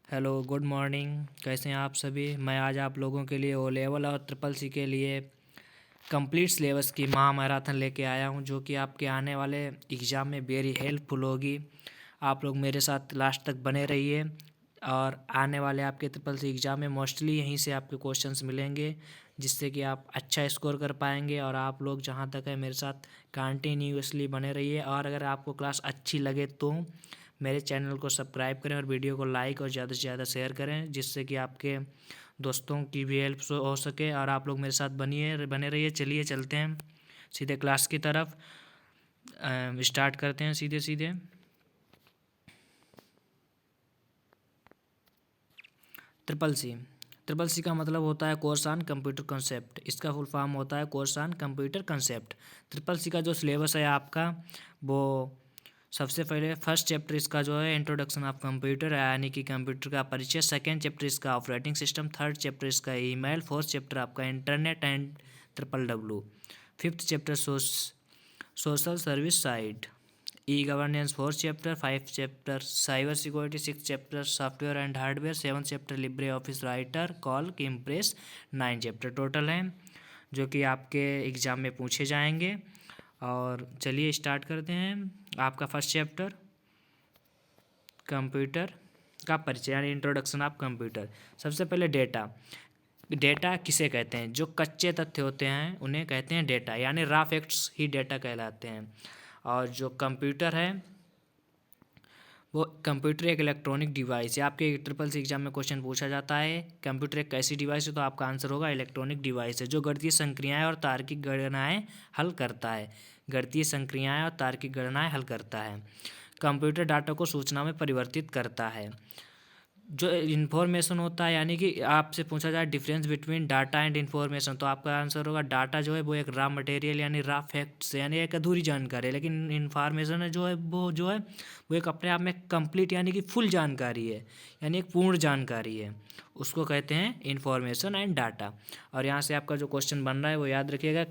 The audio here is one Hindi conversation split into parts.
Hello, good morning. कैसे हैं आप सभी? मैं आज आप लोगों के लिए ओ लेवल और ट्रिपल सी के लिए कंप्लीट सिलेबस की महा मैराथन लेके आया हूं, जो कि आपके आने वाले एग्ज़ाम में वेरी हेल्पफुल होगी। आप लोग मेरे साथ लास्ट तक बने रहिए और आने वाले आपके ट्रिपल सी एग्ज़ाम में मोस्टली यहीं से आपके क्वेश्चंस मिलेंगे, जिससे कि आप अच्छा स्कोर कर पाएंगे। और आप लोग जहां तक है मेरे साथ कंटिन्यूअसली बने रहिए, और अगर आपको क्लास अच्छी लगे तो मेरे चैनल को सब्सक्राइब करें और वीडियो को लाइक और ज़्यादा से ज़्यादा शेयर करें, जिससे कि आपके दोस्तों की भी हेल्प हो सके। और आप लोग मेरे साथ बने रहिए। चलिए चलते हैं सीधे क्लास की तरफ। स्टार्ट करते हैं सीधे सीधे। Triple C. ट्रिपल सी का मतलब होता है कोर्स ऑन कंप्यूटर कंसेप्ट। इसका फुल फॉर्म होता है course on computer concept. Triple C का जो सिलेबस है आपका, वो सबसे पहले फर्स्ट चैप्टर इसका जो है इंट्रोडक्शन ऑफ कंप्यूटर, यानी कि कंप्यूटर का परिचय। सेकेंड चैप्टर इसका ऑपरेटिंग सिस्टम। थर्ड चैप्टर इसका ईमेल। फोर्थ चैप्टर आपका internet and WWW। Fifth chapter social service site, e governance. Fourth chapter. Five chapter cyber security. Six chapter software and hardware. Seven chapter Libre office writer call impress. Nine chapter total हैं, जो कि आपके एग्ज़ाम में पूछे जाएंगे। और चलिए स्टार्ट करते हैं। आपका फर्स्ट चैप्टर कंप्यूटर का परिचय, यानी इंट्रोडक्शन ऑफ कंप्यूटर। सबसे पहले डेटा। डेटा किसे कहते हैं? जो कच्चे तथ्य होते हैं उन्हें कहते हैं डेटा, यानी रॉ फैक्ट्स ही डेटा कहलाते हैं। और जो कंप्यूटर है, वो कंप्यूटर एक इलेक्ट्रॉनिक डिवाइस है। आपके ट्रिपल सी एग्जाम में क्वेश्चन पूछा जाता है कंप्यूटर एक कैसी डिवाइस है, तो आपका आंसर होगा इलेक्ट्रॉनिक डिवाइस है, जो गणितीय संक्रियाएं और तार्किक गणनाएं हल करता है। गणितीय संक्रियाएं और तार्किक गणनाएं हल करता है। कंप्यूटर डाटा को सूचना में परिवर्तित करता है। जो इन्फॉर्मेशन होता है, यानी कि आपसे पूछा जाए difference between data and information, तो आपका आंसर होगा डाटा जो है वो एक रॉ मटेरियल यानी रॉ फैक्ट्स, यानी एक अधूरी जानकारी है। लेकिन इन्फॉर्मेशन है वो एक अपने आप में कंप्लीट यानी कि फुल जानकारी है, यानी एक पूर्ण जानकारी है। उसको कहते हैं इन्फॉर्मेशन एंड डाटा। और यहाँ से आपका जो क्वेश्चन बन रहा है वो याद रखिएगा,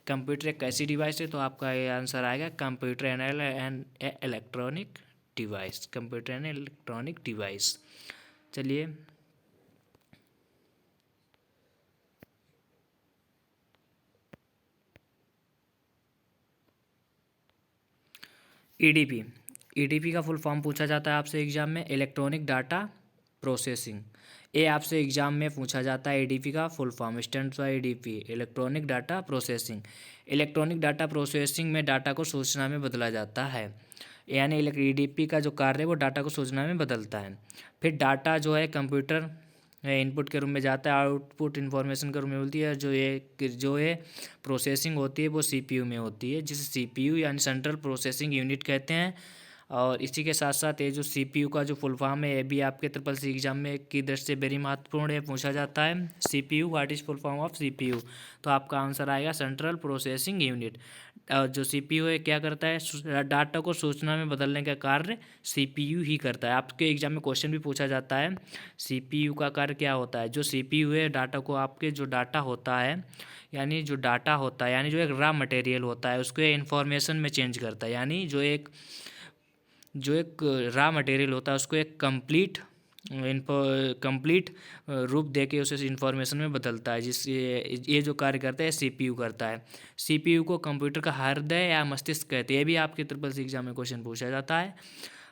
कंप्यूटर एक कैसी डिवाइस है, तो आपका ये आंसर आएगा computer and electronic device. Computer and electronic device. चलिए ईडीपी। ईडीपी का फुल फॉर्म पूछा जाता है आपसे एग्जाम में, इलेक्ट्रॉनिक डाटा प्रोसेसिंग। ये आपसे एग्जाम में पूछा जाता है। ईडीपी का full form stands for EDP, electronic data processing. Electronic data processing में डाटा को सूचना में बदला जाता है, यानी ईडीपी का जो कार्य है वो डाटा को सूचना में बदलता है। फिर डाटा जो है कंप्यूटर इनपुट के रूप में जाता है, आउटपुट इन्फॉर्मेशन के रूप में मिलती है। जो है प्रोसेसिंग होती है वो सीपीयू में होती है, जिसे सीपीयू यानी सेंट्रल प्रोसेसिंग यूनिट कहते हैं। और इसी के साथ साथ ये जो सीपीयू का जो फुल फॉर्म है, ये भी आपके ट्रिपल सी एग्जाम में की दृष्टि से वेरी महत्वपूर्ण है, पूछा जाता है। CPU, what is full form of CPU? तो आपका आंसर आएगा सेंट्रल प्रोसेसिंग यूनिट। जो सीपीयू है क्या करता है? डाटा को सूचना में बदलने का कार्य सीपीयू ही करता है। आपके एग्जाम में क्वेश्चन भी पूछा जाता है सीपीयू का कार्य क्या होता है। जो सीपीयू है डाटा को, आपके जो डाटा होता है, यानी जो डाटा होता है, यानी जो एक रॉ मटेरियल होता है, उसको इन्फॉर्मेशन में चेंज करता है। यानी जो एक रॉ मटेरियल होता है उसको एक कंप्लीट रूप दे के उसे इन्फॉर्मेशन में बदलता है, जिससे ये जो कार्य करता है सीपीयू करता है। सीपीयू को कंप्यूटर का हृदय या मस्तिष्क कहते हैं। ये भी आपके ट्रिपल सी एग्जाम में क्वेश्चन पूछा जाता है।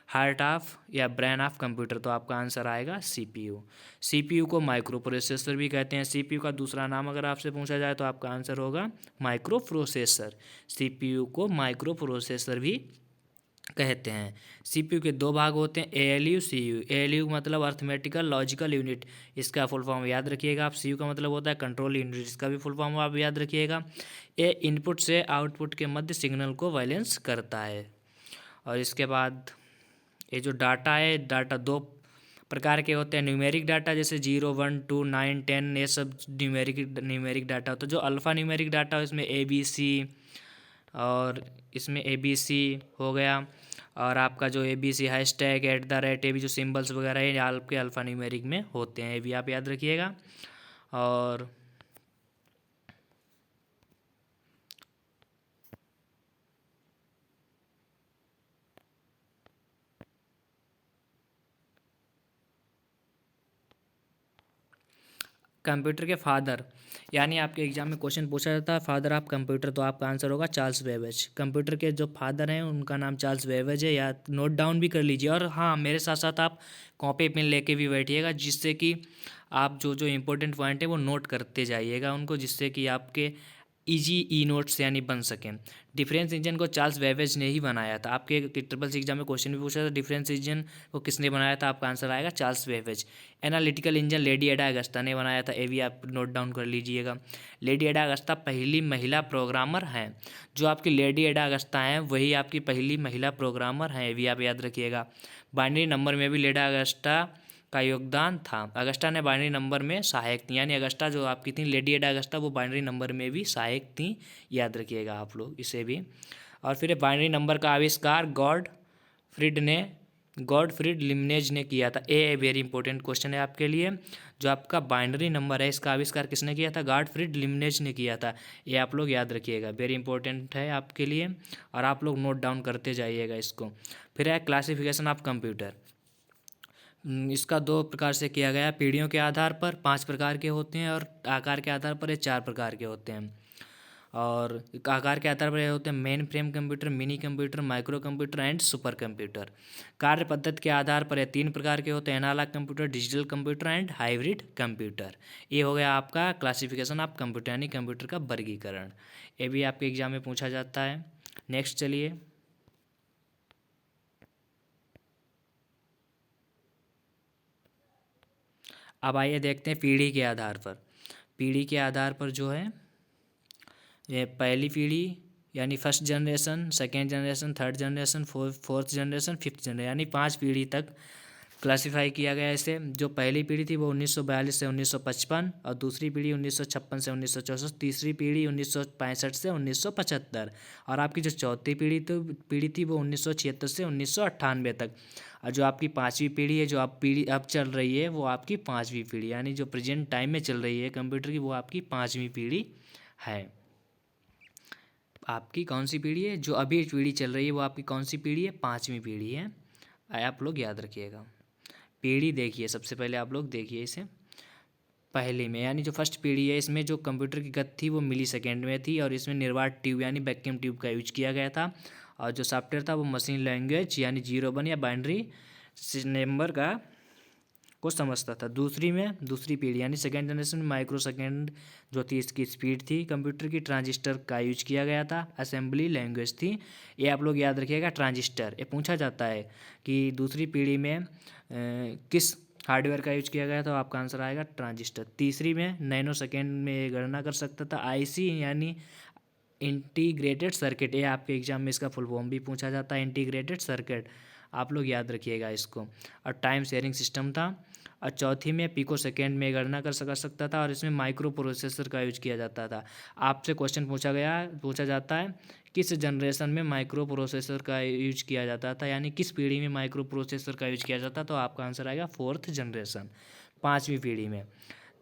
हार्ट ऑफ या ब्रेन ऑफ कंप्यूटर, तो आपका आंसर आएगा सीपीयू। सीपीयू को माइक्रो प्रोसेसर भी कहते हैं। सीपीयू का दूसरा नाम अगर आपसे पूछा जाए तो आपका आंसर होगा माइक्रो प्रोसेसर। सीपीयू को माइक्रो प्रोसेसर भी कहते हैं। सीपीयू के दो भाग होते हैं, एएलयू, सीयू। एएलयू मतलब अर्थमेटिकल लॉजिकल यूनिट, इसका फुल फॉर्म याद रखिएगा आप। सीयू का मतलब होता है कंट्रोल यूनिट, इसका भी फुल फॉर्म आप याद रखिएगा। ये इनपुट से आउटपुट के मध्य सिग्नल को बैलेंस करता है। और इसके बाद ये जो डाटा है, डाटा दो प्रकार के होते हैं। न्यूमेरिक डाटा जैसे 0, 1, 2, 9, 10, ये सब न्यूमेरिक डाटा होता है। जो अल्फ़ा न्यूमेरिक डाटा है इसमें ABC, और इसमें ABC हो गया। और आपका जो ABC हैशटैग @ ये भी जो सिंबल्स वगैरह है, ये आपके अल्फ़ा न्यूमेरिक में होते हैं, ये भी आप याद रखिएगा। और कंप्यूटर के फादर, यानी आपके एग्जाम में क्वेश्चन पूछा जाता है फादर ऑफ कंप्यूटर, तो आपका आंसर होगा चार्ल्स बेबेज। कंप्यूटर के जो फादर हैं उनका नाम चार्ल्स बेबेज है, या नोट डाउन भी कर लीजिए। और हाँ, मेरे साथ साथ आप कॉपी पेन लेके भी बैठिएगा, जिससे कि आप जो जो इम्पोर्टेंट पॉइंट है वो नोट करते जाइएगा उनको, जिससे कि आपके इजी ई नोट्स यानी बन सकें। डिफरेंस इंजन को चार्ल्स बेबेज ने ही बनाया था। आपके ट्रिपल सी एग्जाम में क्वेश्चन भी पूछा था डिफरेंस इंजन को किसने बनाया था, आपका आंसर आएगा Charles Babbage. Analytical engine lady एडा अगस्ता ने बनाया था, ये भी आप नोट डाउन कर लीजिएगा। लेडी एडा अगस्ता पहली महिला प्रोग्रामर हैं। जो आपकी लेडी एडा अगस्ता हैं वही आपकी पहली महिला प्रोग्रामर हैं, ये भी आप याद रखिएगा। बाइनरी नंबर में भी लेडा अगस्टा का योगदान था। अगस्टा ने बाइनरी नंबर में सहायक थी, यानी अगस्टा जो आपकी थी लेडी एडा अगस्टा, वो बाइनरी नंबर में भी सहायक थी, याद रखिएगा आप लोग इसे भी। और फिर बाइनरी नंबर का आविष्कार गॉडफ्रीड लिमनेज ने किया था। ए वेरी इंपॉर्टेंट क्वेश्चन है आपके लिए। जो आपका बाइनरी नंबर है इसका आविष्कार किसने किया था, गॉडफ्रीड लिमनेज ने किया था, ये आप लोग याद रखिएगा, वेरी इंपॉर्टेंट है आपके लिए, और आप लोग नोट डाउन करते जाइएगा इसको। फिर है क्लासिफिकेशन ऑफ कंप्यूटर। इसका 2 प्रकार से किया गया है, पीढ़ियों के आधार पर 5 प्रकार के होते हैं, और आकार के आधार पर ये 4 प्रकार के होते हैं। और आकार के आधार पर ये होते हैं main frame computer, mini computer, micro computer and super computer. कार्य पद्धति के आधार पर ये 3 प्रकार के होते हैं, analogue computer, digital computer and hybrid computer. ये हो गया आपका क्लासिफिकेशन ऑफ कंप्यूटर, यानी कंप्यूटर का वर्गीकरण। ये भी आपके एग्जाम में पूछा जाता है। नेक्स्ट चलिए, अब आइए देखते हैं पीढ़ी के आधार पर। पीढ़ी के आधार पर जो है ये पहली पीढ़ी यानी first generation, second generation, third generation, fourth generation, fifth generation, यानी 5 पीढ़ी तक क्लासिफाई किया गया है इसे। जो पहली पीढ़ी थी वो 1942 से 1955, और दूसरी पीढ़ी 1956 से 1964, तीसरी पीढ़ी 1965 से 1975, और आपकी जो चौथी पीढ़ी थी वो 1976 से 1998 तक। और जो आपकी 5वीं पीढ़ी है, जो आप पीढ़ी अब चल रही है, वो आपकी 5वीं पीढ़ी, यानी जो प्रेजेंट टाइम में चल रही है कंप्यूटर की, वो आपकी 5वीं पीढ़ी है। आपकी कौन सी पीढ़ी है, जो अभी पीढ़ी चल रही है वो आपकी कौन सी पीढ़ी है, 5वीं पीढ़ी है, आप लोग याद रखिएगा। पीढ़ी देखिए, सबसे पहले आप लोग देखिए इसे पहले में, यानी जो फर्स्ट पीढ़ी है इसमें जो कंप्यूटर की गति थी वो मिली सेकेंड में थी, और इसमें निर्वात ट्यूब यानी वैक्यूम ट्यूब का यूज किया गया था, और जो सॉफ्टवेयर था वो मशीन लैंग्वेज यानी 0 1 या बाइनरी नंबर को समझता था। दूसरी पीढ़ी यानी सेकेंड जनरेशन में माइक्रो सेकेंड जो थी इसकी स्पीड थी कंप्यूटर की, ट्रांजिस्टर का यूज किया गया था, असेंबली लैंग्वेज थी, ये आप लोग याद रखिएगा ट्रांजिस्टर। ये पूछा जाता है कि दूसरी पीढ़ी में किस हार्डवेयर का यूज किया गया, तो आपका आंसर आएगा ट्रांजिस्टर। तीसरी में नैनो सेकेंड में गणना कर सकता था, आईसी यानी इंटीग्रेटेड सर्किट, ये आपके एग्जाम में इसका फुल फॉर्म भी पूछा जाता है, इंटीग्रेटेड सर्किट, आप लोग याद रखिएगा इसको। और टाइम शेयरिंग सिस्टम था। और चौथी में पिको सेकेंड में गणना कर सकता था, और इसमें माइक्रो प्रोसेसर का यूज किया जाता था। आपसे क्वेश्चन पूछा जाता है किस जनरेशन में माइक्रो प्रोसेसर का यूज किया जाता था, यानी किस पीढ़ी में माइक्रो प्रोसेसर का यूज किया जाता, तो आपका आंसर आएगा 4th जनरेशन, 5वीं पीढ़ी में।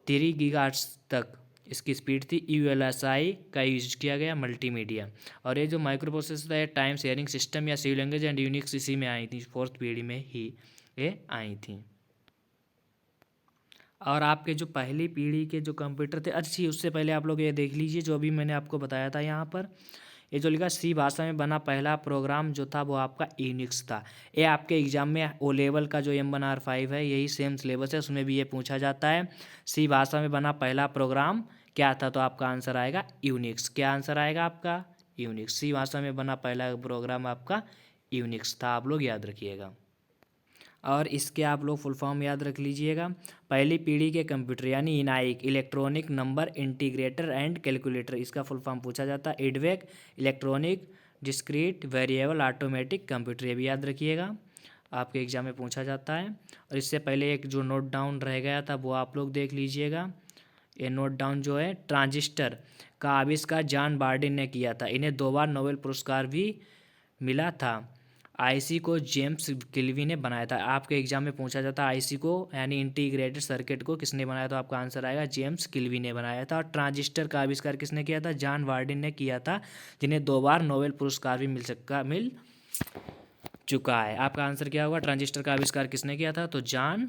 3 गीगाहर्ट्ज तक इसकी स्पीड थी, यूएलएसआई का यूज किया गया, मल्टीमीडिया। और ये जो माइक्रो प्रोसेसर है टाइम शेयरिंग सिस्टम या सी लैंग्वेज एंड यूनिक्स इसी में आई थी, 4th पीढ़ी में ही ये आई थी। और आपके जो पहली पीढ़ी के जो कंप्यूटर थे, अच्छी उससे पहले आप लोग ये देख लीजिए जो अभी मैंने आपको बताया था यहाँ पर, ये जो लिखा सी भाषा में बना पहला प्रोग्राम जो था वो आपका यूनिक्स था। ये आपके एग्जाम में ओ लेवल का जो M1R5 है यही सेम सिलेबस है, उसमें भी ये पूछा जाता है सी भाषा में बना पहला प्रोग्राम क्या था, तो आपका आंसर आएगा यूनिक्स। क्या आंसर आएगा आपका, यूनिक्स। सी भाषा में बना पहला प्रोग्राम आपका यूनिक्स था, आप लोग याद रखिएगा। और इसके आप लोग फुल फॉर्म याद रख लीजिएगा। पहली पीढ़ी के कंप्यूटर यानी ENIAC, electronic number integrator and calculator, इसका फुल फॉर्म पूछा जाता है। EDVAC, electronic discrete variable automatic computer, ये भी याद रखिएगा, आपके एग्जाम में पूछा जाता है। और इससे पहले एक जो नोट डाउन रह गया था वो आप लोग देख लीजिएगा। ये नोट डाउन जो है, ट्रांजिस्टर का आविष्कार जॉन बार्डिन ने किया था, इन्हें 2 बार नोबेल पुरस्कार भी मिला था। आईसी को जेम्स किल्वी ने बनाया था, आपके एग्जाम में पूछा जाता है आईसी को यानी इंटीग्रेटेड सर्किट को किसने बनाया, तो आपका आंसर आएगा जेम्स किल्वी ने बनाया था। और ट्रांजिस्टर का आविष्कार किसने किया था, जॉन बार्डिन ने किया था, जिन्हें 2 बार नोबेल पुरस्कार भी मिल चुका है। आपका आंसर क्या होगा, ट्रांजिस्टर का आविष्कार किसने किया था, तो जॉन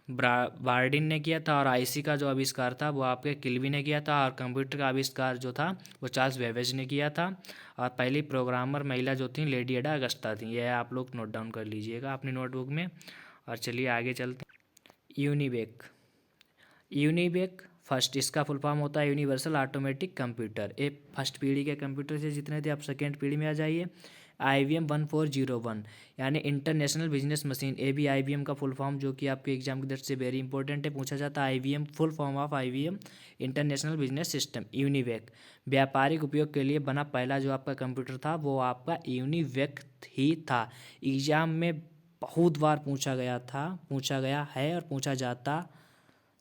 बार्डिन ने किया था, और आईसी का जो आविष्कार था वो आपके किल्वी ने किया था, और कंप्यूटर का आविष्कार जो था वो चार्ल्स बेबेज ने किया था, और पहली प्रोग्रामर महिला जो थी लेडी एडा अगस्ता थी। यह आप लोग नोट डाउन कर लीजिएगा अपनी नोटबुक में। और चलिए आगे चलते हैं। यूनिवेक। यूनिवेक फर्स्ट, इसका फुल फॉर्म होता है यूनिवर्सल ऑटोमेटिक कंप्यूटर। ये फर्स्ट पीढ़ी के कंप्यूटर से जितने थे आप सेकेंड पीढ़ी में आ जाइए। IBM 1401 यानी इंटरनेशनल बिजनेस मशीन, ये भी IBM का फुल फॉर्म जो कि आपके एग्जाम की दृष्टि से वेरी इंपॉर्टेंट है, पूछा जाता है। IBM full form of IBM international business system. UNIVAC व्यापारिक उपयोग के लिए बना पहला जो आपका कंप्यूटर था वो आपका यूनिवेक ही था। एग्जाम में बहुत बार पूछा गया था, पूछा गया है और पूछा जाता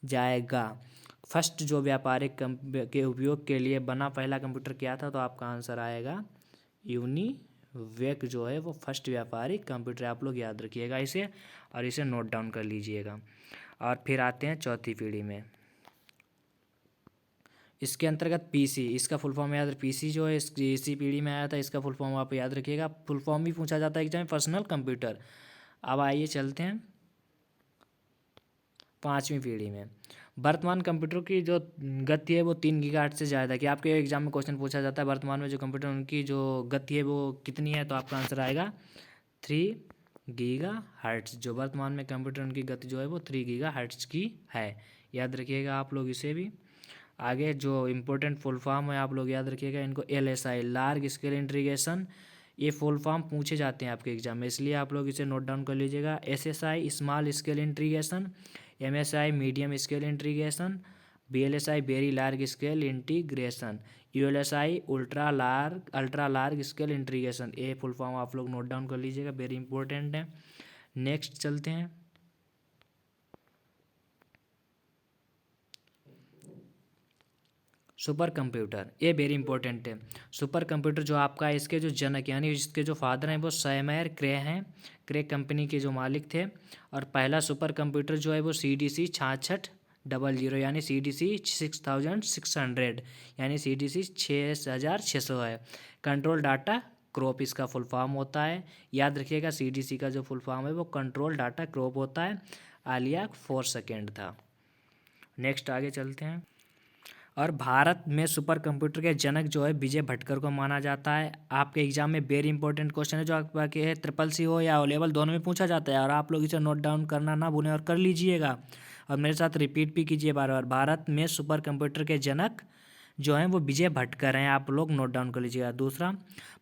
जाएगा। फर्स्ट जो व्यापारिक के उपयोग के लिए बना पहला कंप्यूटर क्या था, तो आपका आंसर आएगा यूनिवेक जो है वो फर्स्ट व्यापारिक कंप्यूटर। आप लोग याद रखिएगा इसे और इसे नोट डाउन कर लीजिएगा। और फिर आते हैं चौथी पीढ़ी में। इसके अंतर्गत पीसी, इसका फुल फॉर्म याद, पीसी जो है इसी पीढ़ी में आया था। इसका फुल फॉर्म आप याद रखिएगा, फुल फॉर्म भी पूछा जाता है एग्जाम में, पर्सनल कंप्यूटर। अब आइए चलते हैं पाँचवीं पीढ़ी में। वर्तमान कंप्यूटर की जो गति है वो 3 गीगाहर्ट्ज से ज़्यादा है। कि आपके एग्जाम में क्वेश्चन पूछा जाता है वर्तमान में जो कंप्यूटर उनकी जो गति है वो कितनी है, तो आपका आंसर आएगा 3 गीगाहर्ट्ज। जो वर्तमान में कंप्यूटर उनकी गति जो है वो 3 गीगाहर्ट्ज की है। याद रखिएगा आप लोग इसे भी। आगे जो इम्पोर्टेंट फुल फॉर्म है आप लोग याद रखिएगा इनको। LSI लार्ज स्केल इंटीग्रेशन, ये फुल फॉर्म पूछे जाते हैं आपके एग्जाम में, इसलिए आप लोग इसे नोट डाउन कर लीजिएगा। SSI small scale integration, MSI medium scale integration, VLSI very large scale integration, ULSI ultra large scale integration. ये फुल फॉर्म आप लोग नोट डाउन कर लीजिएगा, वेरी इंपॉर्टेंट है। नेक्स्ट चलते हैं सुपर कंप्यूटर, ये वेरी इंपॉर्टेंट है। सुपर कंप्यूटर जो आपका है इसके जो जनक यानी इसके जो फादर हैं वो सैमुअल क्रे हैं। क्रे कंपनी के जो मालिक थे। और पहला सुपर कंप्यूटर जो है वो CDC 6600 यानी CDC 6600 यानी CDC 6600 है। कंट्रोल डाटा क्रॉप इसका फुल फॉर्म होता है। याद रखिएगा CDC का जो फुल फॉर्म है वो कंट्रोल डाटा क्रॉप होता है। आलिया 4 सेकेंड था। नेक्स्ट आगे चलते हैं। और भारत में सुपर कंप्यूटर के जनक जो है विजय भटकर को माना जाता है। आपके एग्जाम में वेरी इंपॉर्टेंट क्वेश्चन है जो आपके है CCC हो या O लेवल दोनों में पूछा जाता है, और आप लोग इसे नोट डाउन करना ना भूलें और कर लीजिएगा और मेरे साथ रिपीट भी कीजिए बार बार। भारत में सुपर कंप्यूटर के जनक जो हैं वो विजय भटकर हैं, आप लोग नोट डाउन कर लीजिएगा। दूसरा,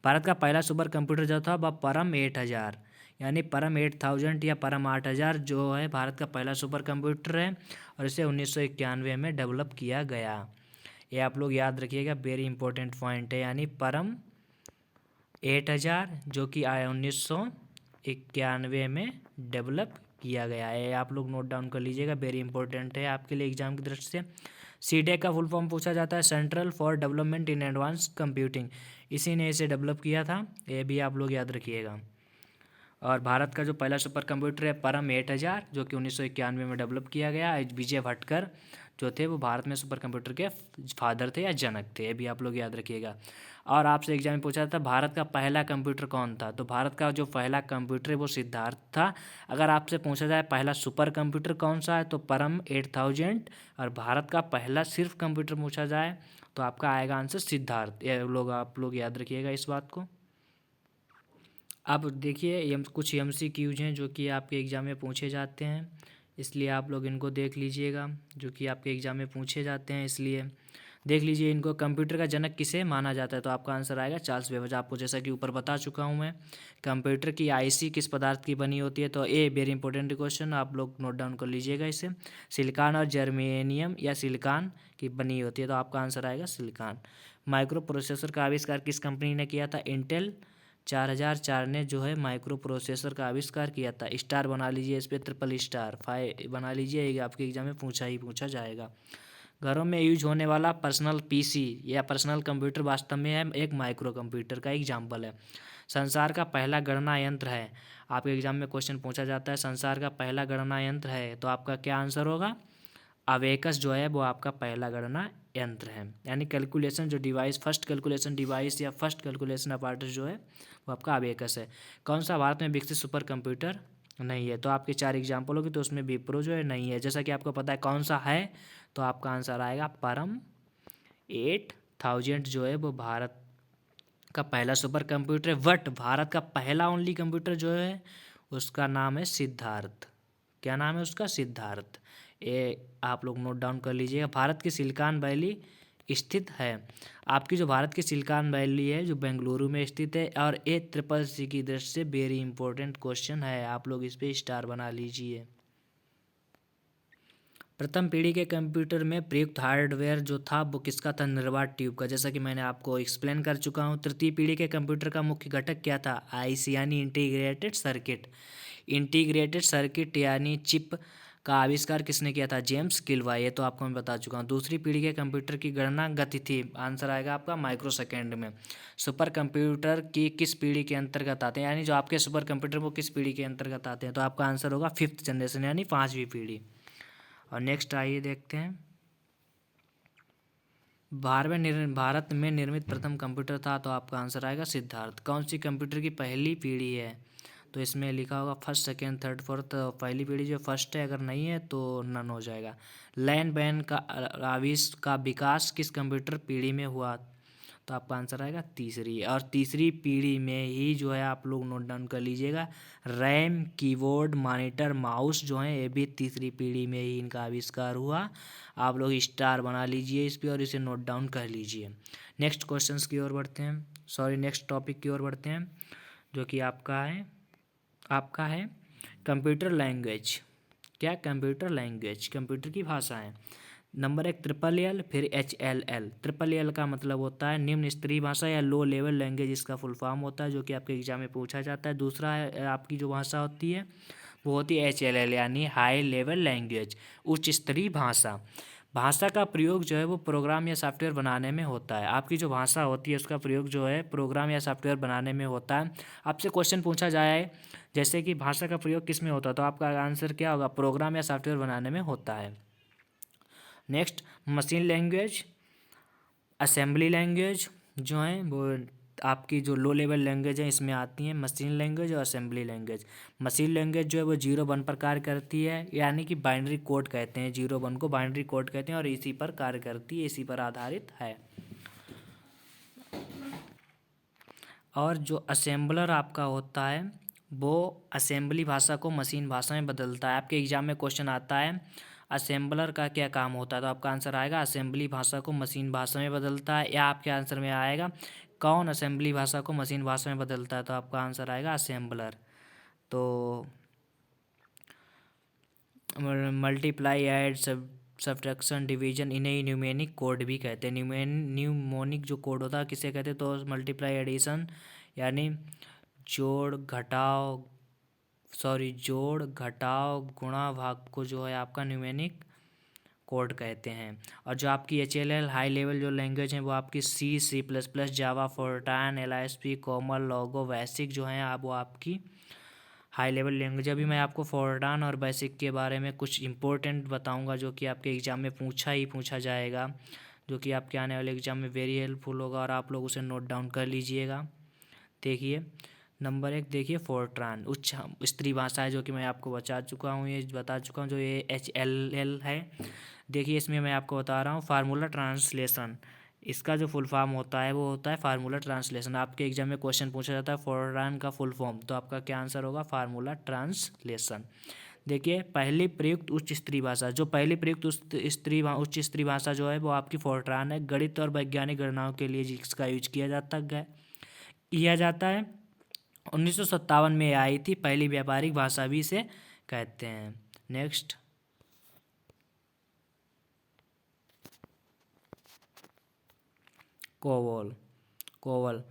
भारत का पहला सुपर कंप्यूटर जो था वह परम 8000 यानी परम 8000 या परम 8000 जो है भारत का पहला सुपर कंप्यूटर है, और इसे 1991 में डेवलप किया गया। ये आप लोग याद रखिएगा, वेरी इंपॉर्टेंट पॉइंट है। यानी परम 8000 जो कि 1991 में डेवलप किया गया है, आप लोग नोट डाउन कर लीजिएगा, वेरी इंपॉर्टेंट है आपके लिए एग्जाम की दृष्टि से। CDEC का फुल फॉर्म पूछा जाता है central for development in advance computing, इसी ने इसे डेवलप किया था, ये भी आप लोग याद रखिएगा। और भारत का जो पहला सुपर कंप्यूटर है परम 8000 जो कि 1991 में डेवलप किया गया। विजय भटकर जो थे वो भारत में सुपर कंप्यूटर के फादर थे या जनक थे, ये भी आप लोग याद रखिएगा। और आपसे एग्जाम में पूछा था भारत का पहला कंप्यूटर कौन था, तो भारत का जो पहला कंप्यूटर है वो सिद्धार्थ था। अगर आपसे पूछा जाए पहला सुपर कंप्यूटर कौन सा है, तो परम 8000। और भारत का पहला सिर्फ कंप्यूटर पूछा जाए तो आपका आएगा आंसर सिद्धार्थ। ये लोग आप लोग याद रखिएगा इस बात को। अब देखिए कुछ MCQs हैं जो कि आपके एग्ज़ाम में पूछे जाते हैं, इसलिए आप लोग इनको देख लीजिएगा, जो कि आपके एग्ज़ाम में पूछे जाते हैं, इसलिए देख लीजिए इनको। कंप्यूटर का जनक किसे माना जाता है, तो आपका आंसर आएगा चार्ल्स बेबेज। आपको जैसा कि ऊपर बता चुका हूं मैं। कंप्यूटर की IC किस पदार्थ की बनी होती है, तो ये वेरी इंपॉर्टेंट क्वेश्चन, आप लोग नोट डाउन कर लीजिएगा इसे। सिलिकॉन और जर्मेनियम या सिलिकॉन की बनी होती है, तो आपका आंसर आएगा सिलिकॉन। माइक्रो प्रोसेसर का आविष्कार किस कंपनी ने किया था, इंटेल 4004 ने जो है माइक्रो प्रोसेसर का आविष्कार किया था। स्टार बना लीजिए इस पर, SSSR बना लीजिए, ये आपके एग्जाम में पूछा जाएगा। घरों में यूज होने वाला पर्सनल PC या पर्सनल कंप्यूटर वास्तव में है एक माइक्रो कंप्यूटर का एग्जाम्पल है। संसार का पहला गणना यंत्र है, आपके एग्जाम में क्वेश्चन पूछा जाता है संसार का पहला गणना यंत्र है, तो आपका क्या आंसर होगा, अवेकस जो है वो आपका पहला गणना यंत्र है। यानी कैलकुलेशन जो डिवाइस, फर्स्ट कैलकुलेशन डिवाइस या फर्स्ट कैलकुलेशन अपैरेटस जो है वो आपका अवेकस है। कौन सा भारत में विकसित सुपर कंप्यूटर नहीं है। तो आपके 4 एग्जाम्पल होगी तो उसमें विप्रो जो है नहीं है। जैसा कि आपको पता है कौन सा है, तो आपका आंसर आएगा परम 8000 जो है वो भारत का पहला सुपर कंप्यूटर है। बट भारत का पहला ओनली कंप्यूटर जो है उसका नाम है सिद्धार्थ। क्या नाम है उसका? सिद्धार्थ। ये आप लोग नोट डाउन कर लीजिएगा। भारत की सिलिकॉन वैली स्थित है। आपकी जो भारत की सिलिकॉन वैली है जो बेंगलुरु में स्थित है, और ये ट्रिपल सी की दृष्टि से वेरी इंपॉर्टेंट क्वेश्चन है, आप लोग इस पे स्टार बना लीजिए। प्रथम पीढ़ी के कंप्यूटर में प्रयुक्त हार्डवेयर जो था वो किसका था? निर्वात ट्यूब का, जैसा कि मैंने आपको एक्सप्लेन कर चुका हूँ। तृतीय पीढ़ी के कंप्यूटर का मुख्य घटक क्या था? आईसी यानी इंटीग्रेटेड सर्किट। इंटीग्रेटेड सर्किट यानी चिप का आविष्कार किसने किया था? जेम्स किलवाई। ये तो आपको मैं बता चुका हूँ। दूसरी पीढ़ी के कंप्यूटर की गणना गति थी, आंसर आएगा आपका माइक्रो सेकेंड में। सुपर कंप्यूटर की किस पीढ़ी के अंतर्गत आते हैं, यानी जो आपके सुपर कंप्यूटर वो किस पीढ़ी के अंतर्गत आते हैं? तो आपका आंसर होगा 5th जनरेशन यानी 5वीं पीढ़ी। और नेक्स्ट आइए देखते हैं। भारत में निर्मित प्रथम कंप्यूटर था, तो आपका आंसर आएगा सिद्धार्थ। कौन सी कंप्यूटर की पहली पीढ़ी है? तो इसमें लिखा होगा फर्स्ट, सेकेंड, थर्ड, फोर्थ। पहली पीढ़ी जो फर्स्ट है, अगर नहीं है तो नन हो जाएगा। लैन बैन का का विकास किस कंप्यूटर पीढ़ी में हुआ? तो आपका आंसर आएगा तीसरी। और तीसरी पीढ़ी में ही जो है आप लोग नोट डाउन कर लीजिएगा, रैम, कीबोर्ड, मॉनिटर, माउस जो है ये भी तीसरी पीढ़ी में ही इनका आविष्कार हुआ। आप लोग स्टार बना लीजिए इस पर और इसे नोट डाउन कर लीजिए। नेक्स्ट क्वेश्चंस की ओर बढ़ते हैं, सॉरी नेक्स्ट टॉपिक की ओर बढ़ते हैं, जो कि आपका है कंप्यूटर लैंग्वेज। क्या? कंप्यूटर लैंग्वेज, कंप्यूटर की भाषा है। नंबर 1 ट्रिपल एल, फिर HLL। ट्रिपल एल का मतलब होता है निम्न स्तरीय भाषा या लो लेवल लैंग्वेज, इसका फुल फॉर्म होता है, जो कि आपके एग्जाम में पूछा जाता है। दूसरा है आपकी जो भाषा होती है वो होती है HLL यानी हाई लेवल लैंग्वेज, उच्च स्तरीय भाषा। भाषा का प्रयोग जो है वो प्रोग्राम या सॉफ्टवेयर बनाने में होता है। आपकी जो भाषा होती है उसका प्रयोग जो है प्रोग्राम या सॉफ्टवेयर बनाने में होता है। आपसे क्वेश्चन पूछा जाए जैसे कि भाषा का प्रयोग किस में होता है, तो आपका आंसर क्या होगा? प्रोग्राम या सॉफ्टवेयर बनाने में होता है। Next machine language, assembly language जो है वो आपकी जो लो लेवल लैंग्वेज है इसमें आती हैं, मशीन लैंग्वेज और असेंबली लैंग्वेज। मशीन लैंग्वेज जो है वो 0-1 पर कार्य करती है, यानी कि बाइनरी कोड कहते हैं। 0-1 को बाइनरी कोड कहते हैं और इसी पर कार्य करती है, इसी पर आधारित है। और जो असेंबलर आपका होता है वो असेंबली भाषा को मशीन भाषा में बदलता है। आपके एग्जाम में क्वेश्चन आता है असेंबलर का क्या काम होता है, तो आपका आंसर आएगा असेंबली भाषा को मशीन भाषा में बदलता है। या आपके आंसर में आएगा कौन असेंबली भाषा को मशीन भाषा में बदलता है, तो आपका आंसर आएगा असेंबलर। तो मल्टीप्लाई, ऐड, सब्ट्रैक्शन, डिवीजन, इन्हें न्यूमेरिक कोड भी कहते हैं। न्यूमोनिक जो कोड होता है किसे कहते हैं? तो मल्टीप्लाई, एडिशन यानी जोड़ घटाव गुणा भाग को जो है आपका न्यूमेरिक कोड कहते हैं। और जो आपकी HLL हाई लेवल जो लैंग्वेज है वो आपकी C++, जावा, फोर्ट्रान, LISP, कोमल, लोगो, बेसिक जो है आप वो आपकी हाई लेवल लैंग्वेज। अभी मैं आपको फोर्ट्रान और बेसिक के बारे में कुछ इंपॉर्टेंट बताऊंगा जो कि आपके एग्ज़ाम में पूछा जाएगा, जो कि आपके आने वाले एग्ज़ाम में वेरी हेल्पफुल होगा और आप लोग उसे नोट डाउन कर लीजिएगा। देखिए नंबर 1 देखिए फोर्ट्रान उच्च स्त्री भाषा है, जो कि मैं आपको बता चुका हूँ जो ये HLL है। देखिए इसमें मैं आपको बता रहा हूँ फार्मूला ट्रांसलेशन, इसका जो फुल फॉर्म होता है वो होता है फार्मूला ट्रांसलेशन। आपके एग्जाम में क्वेश्चन पूछा जाता है फोर्ट्रान का फुल फॉर्म, तो आपका क्या आंसर होगा? Formula translation. देखिए पहली प्रयुक्त उच्च स्त्री भाषा, जो पहली प्रयुक्त उच्च स्त्री भाषा जो है वो आपकी फोर्ट्रान है। गणित और वैज्ञानिक गणनाओं के लिए जिसका यूज किया जाता है। 1957 में आई थी, पहली व्यापारिक भाषा भी इसे कहते हैं। नेक्स्ट कोवल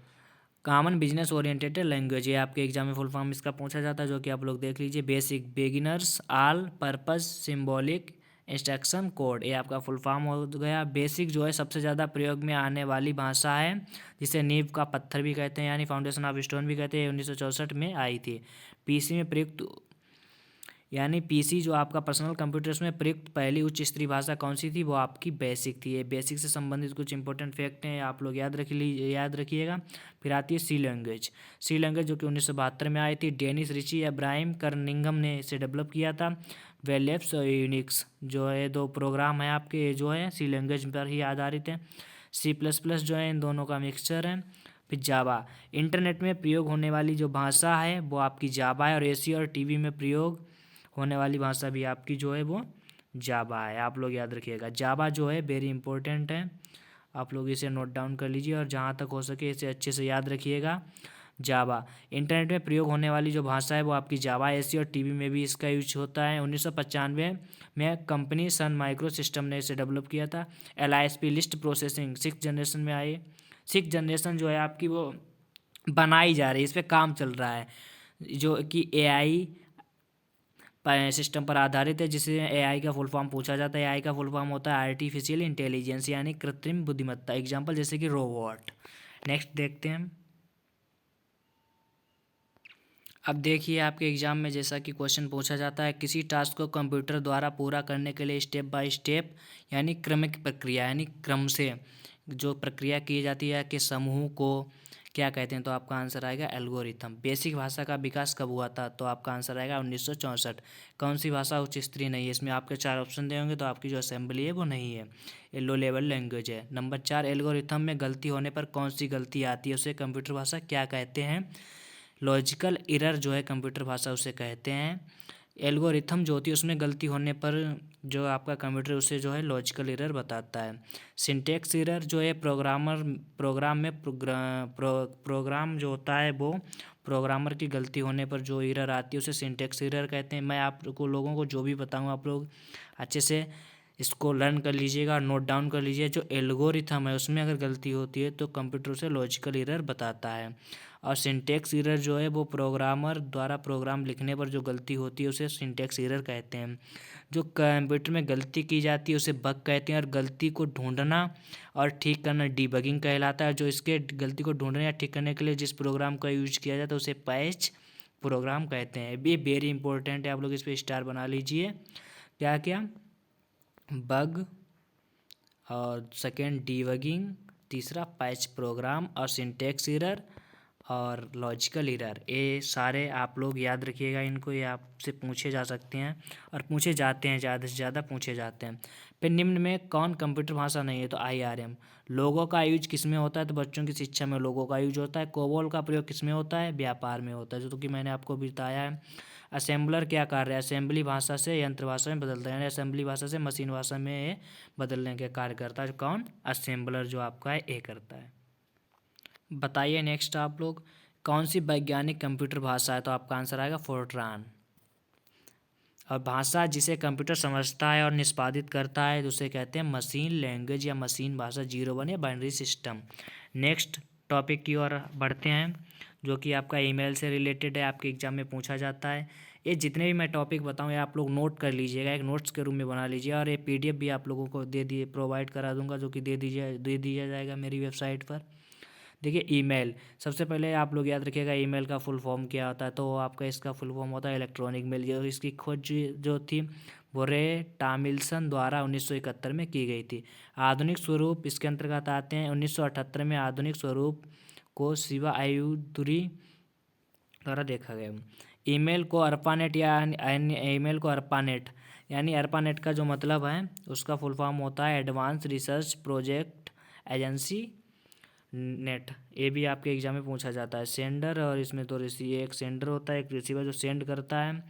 कॉमन बिजनेस ओरिएंटेड लैंग्वेज, ये आपके एग्जाम में फुल फॉर्म इसका पूछा जाता है, जो कि आप लोग देख लीजिए। Basic, beginners, all purpose, symbolic, instruction code, ये आपका फुल फॉर्म हो गया। बेसिक जो है सबसे ज़्यादा प्रयोग में आने वाली भाषा है, जिसे नींव का पत्थर भी कहते हैं यानी फाउंडेशन ऑफ स्टोन भी कहते हैं। 1964 में आई थी। PC में प्रयुक्त यानी पीसी जो आपका पर्सनल कंप्यूटर्स में प्रयुक्त पहली उच्च स्तरीय भाषा कौन सी थी, वो आपकी बेसिक थी। ये बेसिक से संबंधित कुछ इंपॉर्टेंट फैक्ट हैं, आप लोग याद रखिएगा। फिर आती है सी लैंग्वेज। सी लैंग्वेज जो कि 1972 में आई थी। डेनिस रिची अब्राहिम कर्निंगम ने इसे डेवलप किया था। वेलेप्स और यूनिक्स जो है दो प्रोग्राम है आपके, जो है सी लैंग्वेज पर ही आधारित है। C++ जो है इन दोनों का मिक्सचर है। फिर जावा, इंटरनेट में प्रयोग होने वाली जो भाषा है वो आपकी जावा है, और एसी और टीवी में प्रयोग होने वाली भाषा भी आपकी जो है वो जावा है। आप लोग याद रखिएगा, जावा जो है वेरी इंपॉर्टेंट है, आप लोग इसे नोट डाउन कर लीजिए और जहाँ तक हो सके इसे अच्छे से याद रखिएगा। जावा, इंटरनेट में प्रयोग होने वाली जो भाषा है वो आपकी जावा, एसी और टीवी में भी इसका यूज होता है। 1995 में कंपनी सन माइक्रो सिस्टम ने इसे डेवलप किया था। LISP list processing 6th generation में आई। 6th जनरेशन जो है आपकी वो बनाई जा रही है, इस पर काम चल रहा है, जो कि AI सिस्टम पर आधारित है, जिसे AI का फुल फॉर्म पूछा जाता है। AI का फुल फॉर्म होता है आर्टिफिशियल इंटेलिजेंस, यानी कृत्रिम बुद्धिमत्ता। एग्जाम्पल जैसे कि रोबोट। नेक्स्ट देखते हैं। अब देखिए आपके एग्जाम में जैसा कि क्वेश्चन पूछा जाता है, किसी टास्क को कंप्यूटर द्वारा पूरा करने के लिए स्टेप बाय स्टेप यानी क्रमिक प्रक्रिया यानी क्रम से जो प्रक्रिया की जाती है कि समूह को क्या कहते हैं, तो आपका आंसर आएगा एल्गोरिथम। बेसिक भाषा का विकास कब हुआ था, तो आपका आंसर आएगा 1964। कौन सी भाषा उच्च स्तरीय नहीं है, इसमें आपके 4 ऑप्शन दे होंगे, तो आपकी जो असेंबली है वो नहीं है, ये लो लेवल लैंग्वेज है। नंबर 4, एल्गोरिथम में गलती होने पर कौन सी गलती आती है, उसे कंप्यूटर भाषा क्या कहते हैं, लॉजिकल एरर जो है कंप्यूटर भाषा उसे कहते हैं। एल्गोरिथम जो होती है उसमें गलती होने पर जो आपका कंप्यूटर उसे जो है लॉजिकल एरर बताता है। सिंटेक्स एरर जो है प्रोग्राम में प्रोग्राम जो होता है वो प्रोग्रामर की गलती होने पर जो एरर आती है उसे सिंटेक्स एरर कहते हैं। मैं आपको लोगों को जो भी बताऊँ आप लोग अच्छे से इसको लर्न कर लीजिएगा, नोट डाउन कर लीजिए। जो एल्गोरिथम है उसमें अगर गलती होती है तो कंप्यूटर उसे लॉजिकल एरर बताता है, और सिंटेक्स एरर जो है वो प्रोग्रामर द्वारा प्रोग्राम लिखने पर जो गलती होती है उसे सिंटेक्स एरर कहते हैं। जो कंप्यूटर में गलती की जाती है उसे बग कहते हैं, और गलती को ढूंढना और ठीक करना डीबगिंग कहलाता है। जो इसके गलती को ढूंढने या ठीक करने के लिए जिस प्रोग्राम का यूज किया जाता है उसे पैच प्रोग्राम कहते हैं। ये वेरी इंपॉर्टेंट है, आप लोग इस पर स्टार बना लीजिए। क्या क्या, बग, और सेकेंड डीबगिंग, तीसरा पैच प्रोग्राम, और सिंटेक्स एरर और लॉजिकल एरर, ये सारे आप लोग याद रखिएगा इनको, ये आपसे पूछे जा सकते हैं और पूछे जाते हैं, ज़्यादा से ज़्यादा पूछे जाते हैं। फिर निम्न में कौन कंप्यूटर भाषा नहीं है, तो IRM। लोगों का यूज किस में होता है, तो बच्चों की शिक्षा में लोगों का यूज होता है। कोबोल का प्रयोग किस में होता है, व्यापार में होता है, जो तो कि मैंने आपको बताया है। असेंबलर क्या कार्य है, असेंबली भाषा से यंत्र भाषा में बदलता है, यानी असेंबली भाषा से मशीन भाषा में बदलने के कार्य करता है। कौन, असेंबलर जो आपका है ये करता है। बताइए नेक्स्ट आप लोग, कौन सी वैज्ञानिक कंप्यूटर भाषा है, तो आपका आंसर आएगा फोर्ट्रान। और भाषा जिसे कंप्यूटर समझता है और निष्पादित करता है तो उसे कहते हैं मशीन लैंग्वेज या मशीन भाषा, 01 या बाइनरी सिस्टम। नेक्स्ट टॉपिक की ओर बढ़ते हैं, जो कि आपका ईमेल से रिलेटेड है, आपके एग्जाम में पूछा जाता है। ये जितने भी मैं टॉपिक बताऊँ ये आप लोग नोट कर लीजिएगा, एक नोट्स के रूप में बना लीजिए, और ये PDF भी आप लोगों को प्रोवाइड करा दूंगा, जो कि दे दिया जाएगा मेरी वेबसाइट पर। देखिए ईमेल, सबसे पहले आप लोग याद रखिएगा ईमेल का फुल फॉर्म क्या होता है, तो आपका इसका फुल फॉर्म होता है इलेक्ट्रॉनिक मेल। जो इसकी खोज जो थी वो रे टॉमिल्सन द्वारा 1971 में की गई थी। आधुनिक स्वरूप इसके अंतर्गत आते हैं। 1978 में आधुनिक स्वरूप को शिवा आयुधुरी द्वारा देखा गया। ईमेल को अर्पानेट या ईमेल को अर्पानेट, यानी अर्पानेट का जो मतलब है उसका फुल फॉर्म होता है advance research project agency net. ये भी आपके एग्जाम में पूछा जाता है। सेंडर, और इसमें तो एक सेंडर होता है, एक रिसीवर जो सेंड करता है,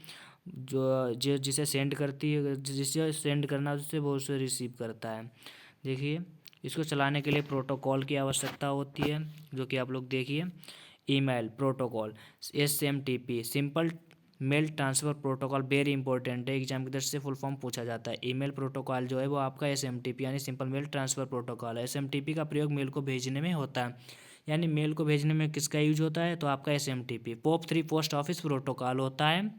जो जिसे सेंड करती है, जिसे सेंड करना है उससे वो उसे रिसीव करता है। देखिए इसको चलाने के लिए प्रोटोकॉल की आवश्यकता होती है, जो कि आप लोग देखिए। Email protocol SMTP, simple mail transfer protocol, very important है, एग्जाम की दृष्टि से फुल फॉर्म पूछा जाता है। ईमेल प्रोटोकॉल जो है वो आपका SMTP यानी सिंपल मेल ट्रांसफ़र प्रोटोकॉल है। SMTP का प्रयोग मेल को भेजने में होता है, यानी मेल को भेजने में किसका यूज होता है, तो आपका SMTP। POP3 post office protocol होता है।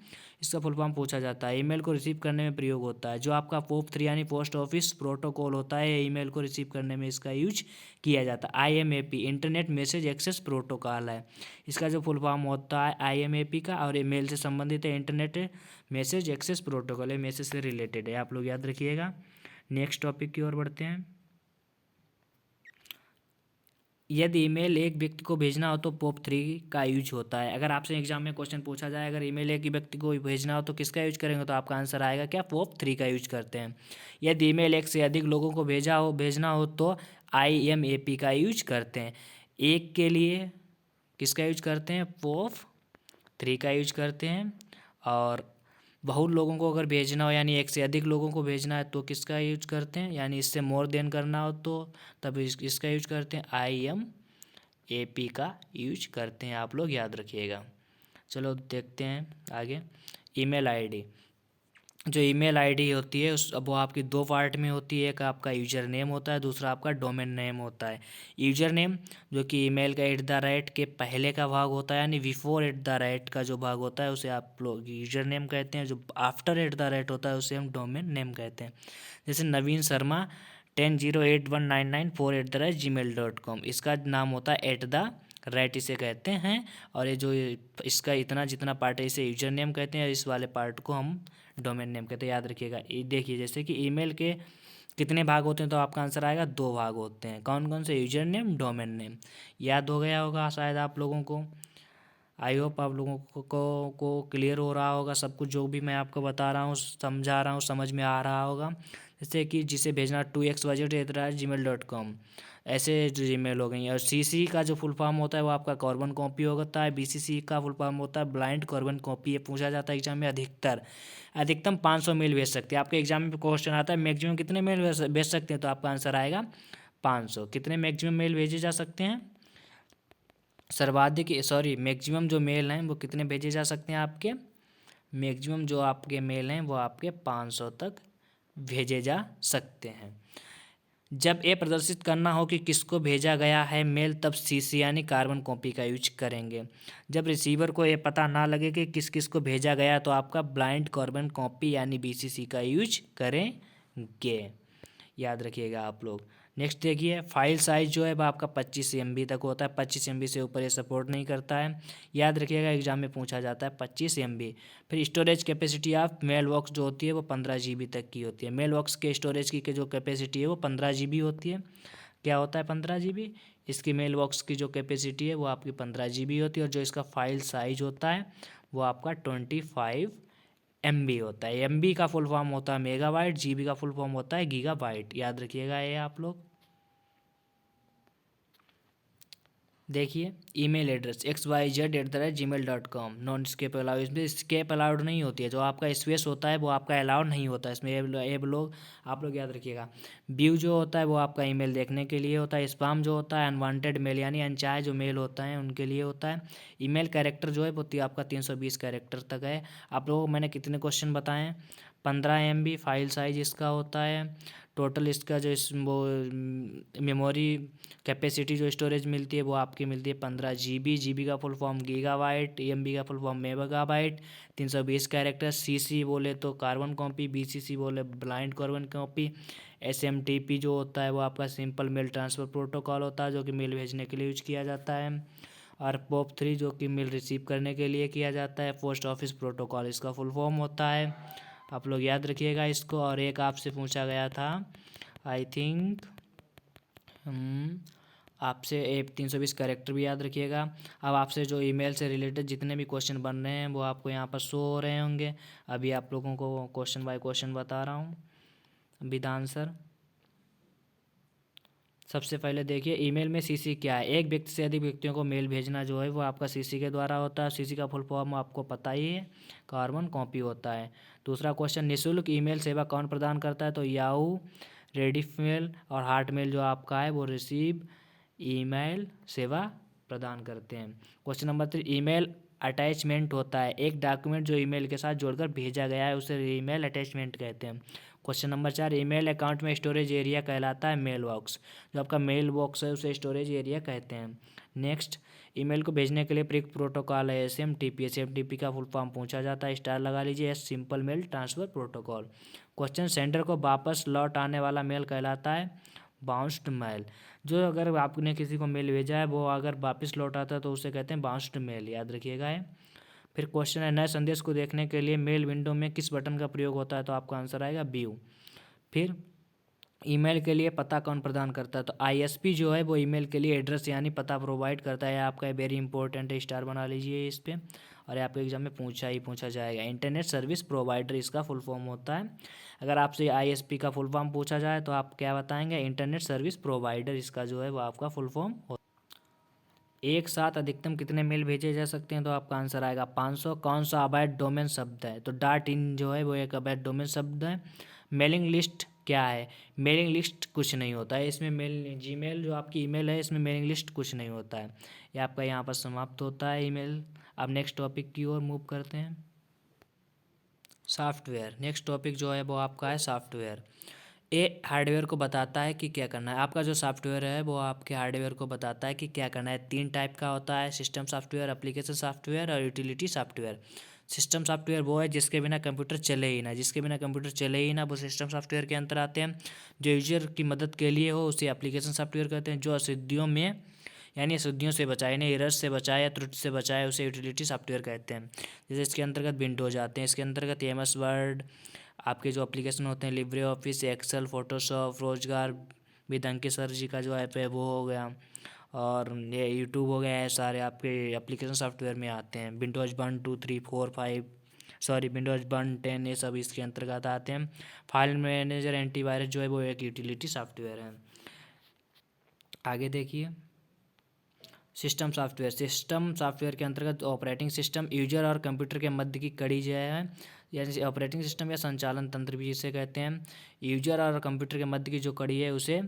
इसका फुल फॉर्म पूछा जाता है। ईमेल को रिसीव करने में प्रयोग होता है। जो आपका POP3 यानी पोस्ट ऑफिस प्रोटोकॉल होता है, ईमेल को रिसीव करने में इसका यूज किया जाता है। IMAP internet message access protocol है। इसका जो फुल फॉर्म होता है IMAP का, और ईमेल से संबंधित है इंटरनेट मैसेज एक्सेस प्रोटोकॉल है, मैसेज से रिलेटेड है, आप लोग याद रखिएगा। नेक्स्ट टॉपिक की ओर बढ़ते हैं। यदि ईमेल एक व्यक्ति को भेजना हो तो POP3 का यूज होता है। अगर आपसे एग्जाम में क्वेश्चन पूछा जाए अगर ईमेल एक व्यक्ति को भेजना हो तो किसका यूज करेंगे, तो आपका आंसर आएगा क्या, POP3 का यूज करते हैं। यदि ईमेल एक से अधिक लोगों को भेजना हो तो IMAP का यूज करते हैं। एक के लिए किसका यूज करते हैं, POP3 का यूज करते हैं। और बहुत लोगों को अगर भेजना हो यानी एक से अधिक लोगों को भेजना है तो किसका यूज करते हैं, यानी इससे मोर देन करना हो तो तब इसका यूज करते हैं, IMAP का यूज करते हैं, आप लोग याद रखिएगा। चलो देखते हैं आगे। ईमेल आईडी, जो ईमेल आईडी होती है वो आपकी दो पार्ट में होती है। एक आपका यूजर नेम होता है, दूसरा आपका डोमेन नेम होता है। यूजर नेम जो कि ईमेल का @ के पहले का भाग होता है, यानी बिफोर @ का जो भाग होता है उसे आप लोग यूजर नेम कहते हैं। जो आफ्टर @ होता है उसे हम डोमेन नेम कहते हैं। जैसे नवीन शर्मा 10081994@gmail.com, इसका नाम होता है @ इसे कहते हैं। और ये जो इसका इतना जितना पार्ट है इसे यूजर नेम कहते हैं, इस वाले पार्ट को हम डोमेन नेम कहते हैं, याद रखिएगा। देखिए जैसे कि ईमेल के कितने भाग होते हैं, तो आपका आंसर आएगा 2 भाग होते हैं। कौन कौन से, यूजर नेम, डोमेन नेम। याद हो गया होगा शायद आप लोगों को। आई होप आप लोगों को क्लियर हो रहा होगा सब कुछ, जो भी मैं आपको बता रहा हूँ समझा रहा हूँ समझ में आ रहा होगा। जैसे कि जिसे भेजना 2xyz@gmail.com, ऐसे जो ईमेल हो गई। और CC का जो फुल फॉर्म होता है वो आपका कार्बन कॉपी होता है। BCC का फुल फॉर्म होता है ब्लाइंड कार्बन कॉपी। ये पूछा जाता है एग्जाम में। अधिकतम 500 मेल भेज सकते हैं। आपके एग्जाम में क्वेश्चन आता है मैक्सिमम कितने मेल भेज सकते हैं, तो आपका आंसर आएगा 500। कितने मैक्सिमम मेल भेजे जा सकते हैं, मैक्सिमम जो मेल हैं वो कितने भेजे जा सकते हैं आपके, मैक्सिमम जो आपके मेल हैं वो आपके 500 तक भेजे जा सकते हैं। जब ये प्रदर्शित करना हो कि किसको भेजा गया है मेल, तब CC यानी कार्बन कॉपी का यूज करेंगे। जब रिसीवर को ये पता ना लगे कि किस किस को भेजा गया तो आपका ब्लाइंड कार्बन कॉपी यानी BCC का यूज करेंगे, याद रखिएगा आप लोग। नेक्स्ट देखिए, फाइल साइज जो है वो आपका 25 MB तक होता है। 25 MB से ऊपर ये सपोर्ट नहीं करता है, याद रखिएगा। एग्जाम में पूछा जाता है 25 MB। फिर storage capacity of male box जो होती है वो 15 GB तक की होती है। मेल बॉक्स के स्टोरेज की जो कैपेसिटी है वो 15 GB होती है। क्या होता है 15 GB, इसकी मेल बॉक्स की जो कैपेसिटी है वो आपकी 15 GB होती है। और जो इसका फाइल साइज होता है वो आपका 25 MB होता है। MB का फुल फॉर्म होता है मेगाबाइट, GB का फुल फॉर्म होता है गीगाबाइट, याद रखिएगा ये आप लोग। देखिए ईमेल एड्रेस xyz@gmail.com, नॉन स्केप अलाउड, इसमें स्केप अलाउड नहीं होती है। जो आपका स्पेस होता है वो आपका अलाउड नहीं होता है इसमें, ये लोग आप लोग याद रखिएगा। व्यू जो होता है वो आपका ईमेल देखने के लिए होता है। स्पैम जो होता है अनवांटेड मेल यानी अनचाहे जो मेल होता है उनके लिए होता है। ईमेल कैरेक्टर जो है वो आपका 320 कैरेक्टर तक है। आप लोगों को मैंने कितने क्वेश्चन बताए हैं, 15 MB फाइल साइज इसका होता है। टोटल इसका जो वो मेमोरी कैपेसिटी जो स्टोरेज मिलती है वो आपकी मिलती है 15 GB। GB का फुल फॉर्म गीगाबाइट, MB का full form megabyte. 320 character. CC बोले तो कार्बन कॉपी, BCC बोले ब्लाइंड कार्बन कॉपी। SMTP जो होता है वो आपका सिंपल मेल ट्रांसफ़र प्रोटोकॉल होता है जो कि मेल भेजने के लिए यूज किया जाता है। और POP3 जो कि मेल रिसीव करने के लिए किया जाता है। पोस्ट ऑफिस प्रोटोकॉल इसका फुल फॉर्म होता है, आप लोग याद रखिएगा इसको। और एक आपसे पूछा गया था आई थिंक आपसे 320 कैरेक्टर भी याद रखिएगा। अब आपसे जो ईमेल से रिलेटेड जितने भी क्वेश्चन बन रहे हैं वो आपको यहाँ पर शो हो रहे होंगे। अभी आप लोगों को क्वेश्चन बाय क्वेश्चन बता रहा हूँ विद आंसर। सबसे पहले देखिए ईमेल में CC क्या है। एक व्यक्ति से अधिक व्यक्तियों को मेल भेजना जो है वो आपका CC के द्वारा होता है। CC का फुल फॉर्म आपको पता ही है, कार्बन कॉपी होता है। दूसरा क्वेश्चन, निःशुल्क ईमेल सेवा कौन प्रदान करता है, तो याहू, रेडिफमेल और हार्टमेल जो आपका है वो रिसीव ईमेल सेवा प्रदान करते हैं। क्वेश्चन नंबर 3, ईमेल अटैचमेंट होता है। एक डॉक्यूमेंट जो ईमेल के साथ जोड़कर भेजा गया है उसे ईमेल अटैचमेंट कहते हैं। क्वेश्चन नंबर 4, ईमेल अकाउंट में स्टोरेज एरिया कहलाता है मेल बॉक्स। जो आपका मेल बॉक्स है उसे स्टोरेज एरिया कहते हैं। नेक्स्ट, ईमेल को भेजने के लिए प्रयुक्त प्रोटोकॉल है SMTP। SMTP का फुल फॉर्म पूछा जाता है, स्टार लगा लीजिए, simple mail transfer protocol. Question, sender को वापस लौट आने वाला मेल कहलाता है बाउंस्ड मेल। जो अगर आपने किसी को मेल भेजा है वो अगर वापस लौट आता है तो उसे कहते हैं बाउंस्ड मेल, याद रखिएगा है। फिर क्वेश्चन है, नए संदेश को देखने के लिए मेल विंडो में किस बटन का प्रयोग होता है, तो आपका आंसर आएगा व्यू। फिर ईमेल के लिए पता कौन प्रदान करता है, तो ISP जो है वो ईमेल के लिए एड्रेस यानी पता प्रोवाइड करता है। आपका वेरी इंपॉर्टेंट है, स्टार बना लीजिए इस पर, और आपके एग्जाम में पूछा जाएगा। इंटरनेट सर्विस प्रोवाइडर इसका फुल फॉर्म होता है। अगर आपसे ISP का फुल फॉर्म पूछा जाए तो आप क्या बताएंगे, इंटरनेट सर्विस प्रोवाइडर इसका जो है वो आपका फुल फॉर्म होता है। एक साथ अधिकतम कितने मेल भेजे जा सकते हैं, तो आपका आंसर आएगा 500। कौन सा अवैध डोमेन शब्द है, तो .in जो है वो एक अवैध डोमेन शब्द है। मेलिंग लिस्ट क्या है, मेलिंग लिस्ट कुछ नहीं होता है इसमें। जीमेल जो आपकी ईमेल है इसमें मेलिंग लिस्ट कुछ नहीं होता है। ये आपका यहाँ पर समाप्त होता है ईमेल। अब नेक्स्ट टॉपिक की ओर मूव करते हैं, सॉफ्टवेयर। नेक्स्ट टॉपिक जो है वो आपका है सॉफ्टवेयर। ये हार्डवेयर को बताता है कि क्या करना है। आपका जो सॉफ्टवेयर है वो आपके हार्डवेयर को बताता है कि क्या करना है। 3 टाइप का होता है, सिस्टम सॉफ्टवेयर, एप्लीकेशन सॉफ्टवेयर और यूटिलिटी सॉफ्टवेयर। सिस्टम सॉफ्टवेयर वो है जिसके बिना कंप्यूटर चले ही ना, जिसके बिना कंप्यूटर चले ही ना, वो सिस्टम सॉफ्टवेयर के अंतर आते हैं। जो यूजर की मदद के लिए हो उसे एप्लीकेशन सॉफ्टवेयर कहते हैं। जो अशुद्धियों में यानी अशुद्धियों से बचाए, यानी एरर्स से बचाए या त्रुटि से बचाए, उसे यूटिलिटी सॉफ्टवेयर कहते हैं। जैसे इसके अंतर्गत विंडोज आते हैं, इसके अंतर्गत MS वर्ड, आपके जो एप्लीकेशन होते हैं लिब्रे ऑफिस, एक्सेल, फोटोशॉप, रोजगार विद अंकित सर जी का जो ऐप है वो हो गया, और ये यूट्यूब हो गया है, सारे आपके एप्लीकेशन सॉफ्टवेयर में आते हैं। विंडोज 1 2 3 4 5 सॉरी विंडोज 1 10 ये सब इसके अंतर्गत आते हैं। फाइल मैनेजर एंटीवायरस जो है वो एक यूटिलिटी सॉफ्टवेयर है। आगे देखिए, सिस्टम सॉफ्टवेयर। सिस्टम सॉफ्टवेयर के अंतर्गत ऑपरेटिंग सिस्टम यूजर और कंप्यूटर के मध्य की कड़ी जो है, यानी ऑपरेटिंग सिस्टम या संचालन तंत्र भी जिसे कहते हैं। यूजर और कंप्यूटर के मध्य की जो कड़ी है उसे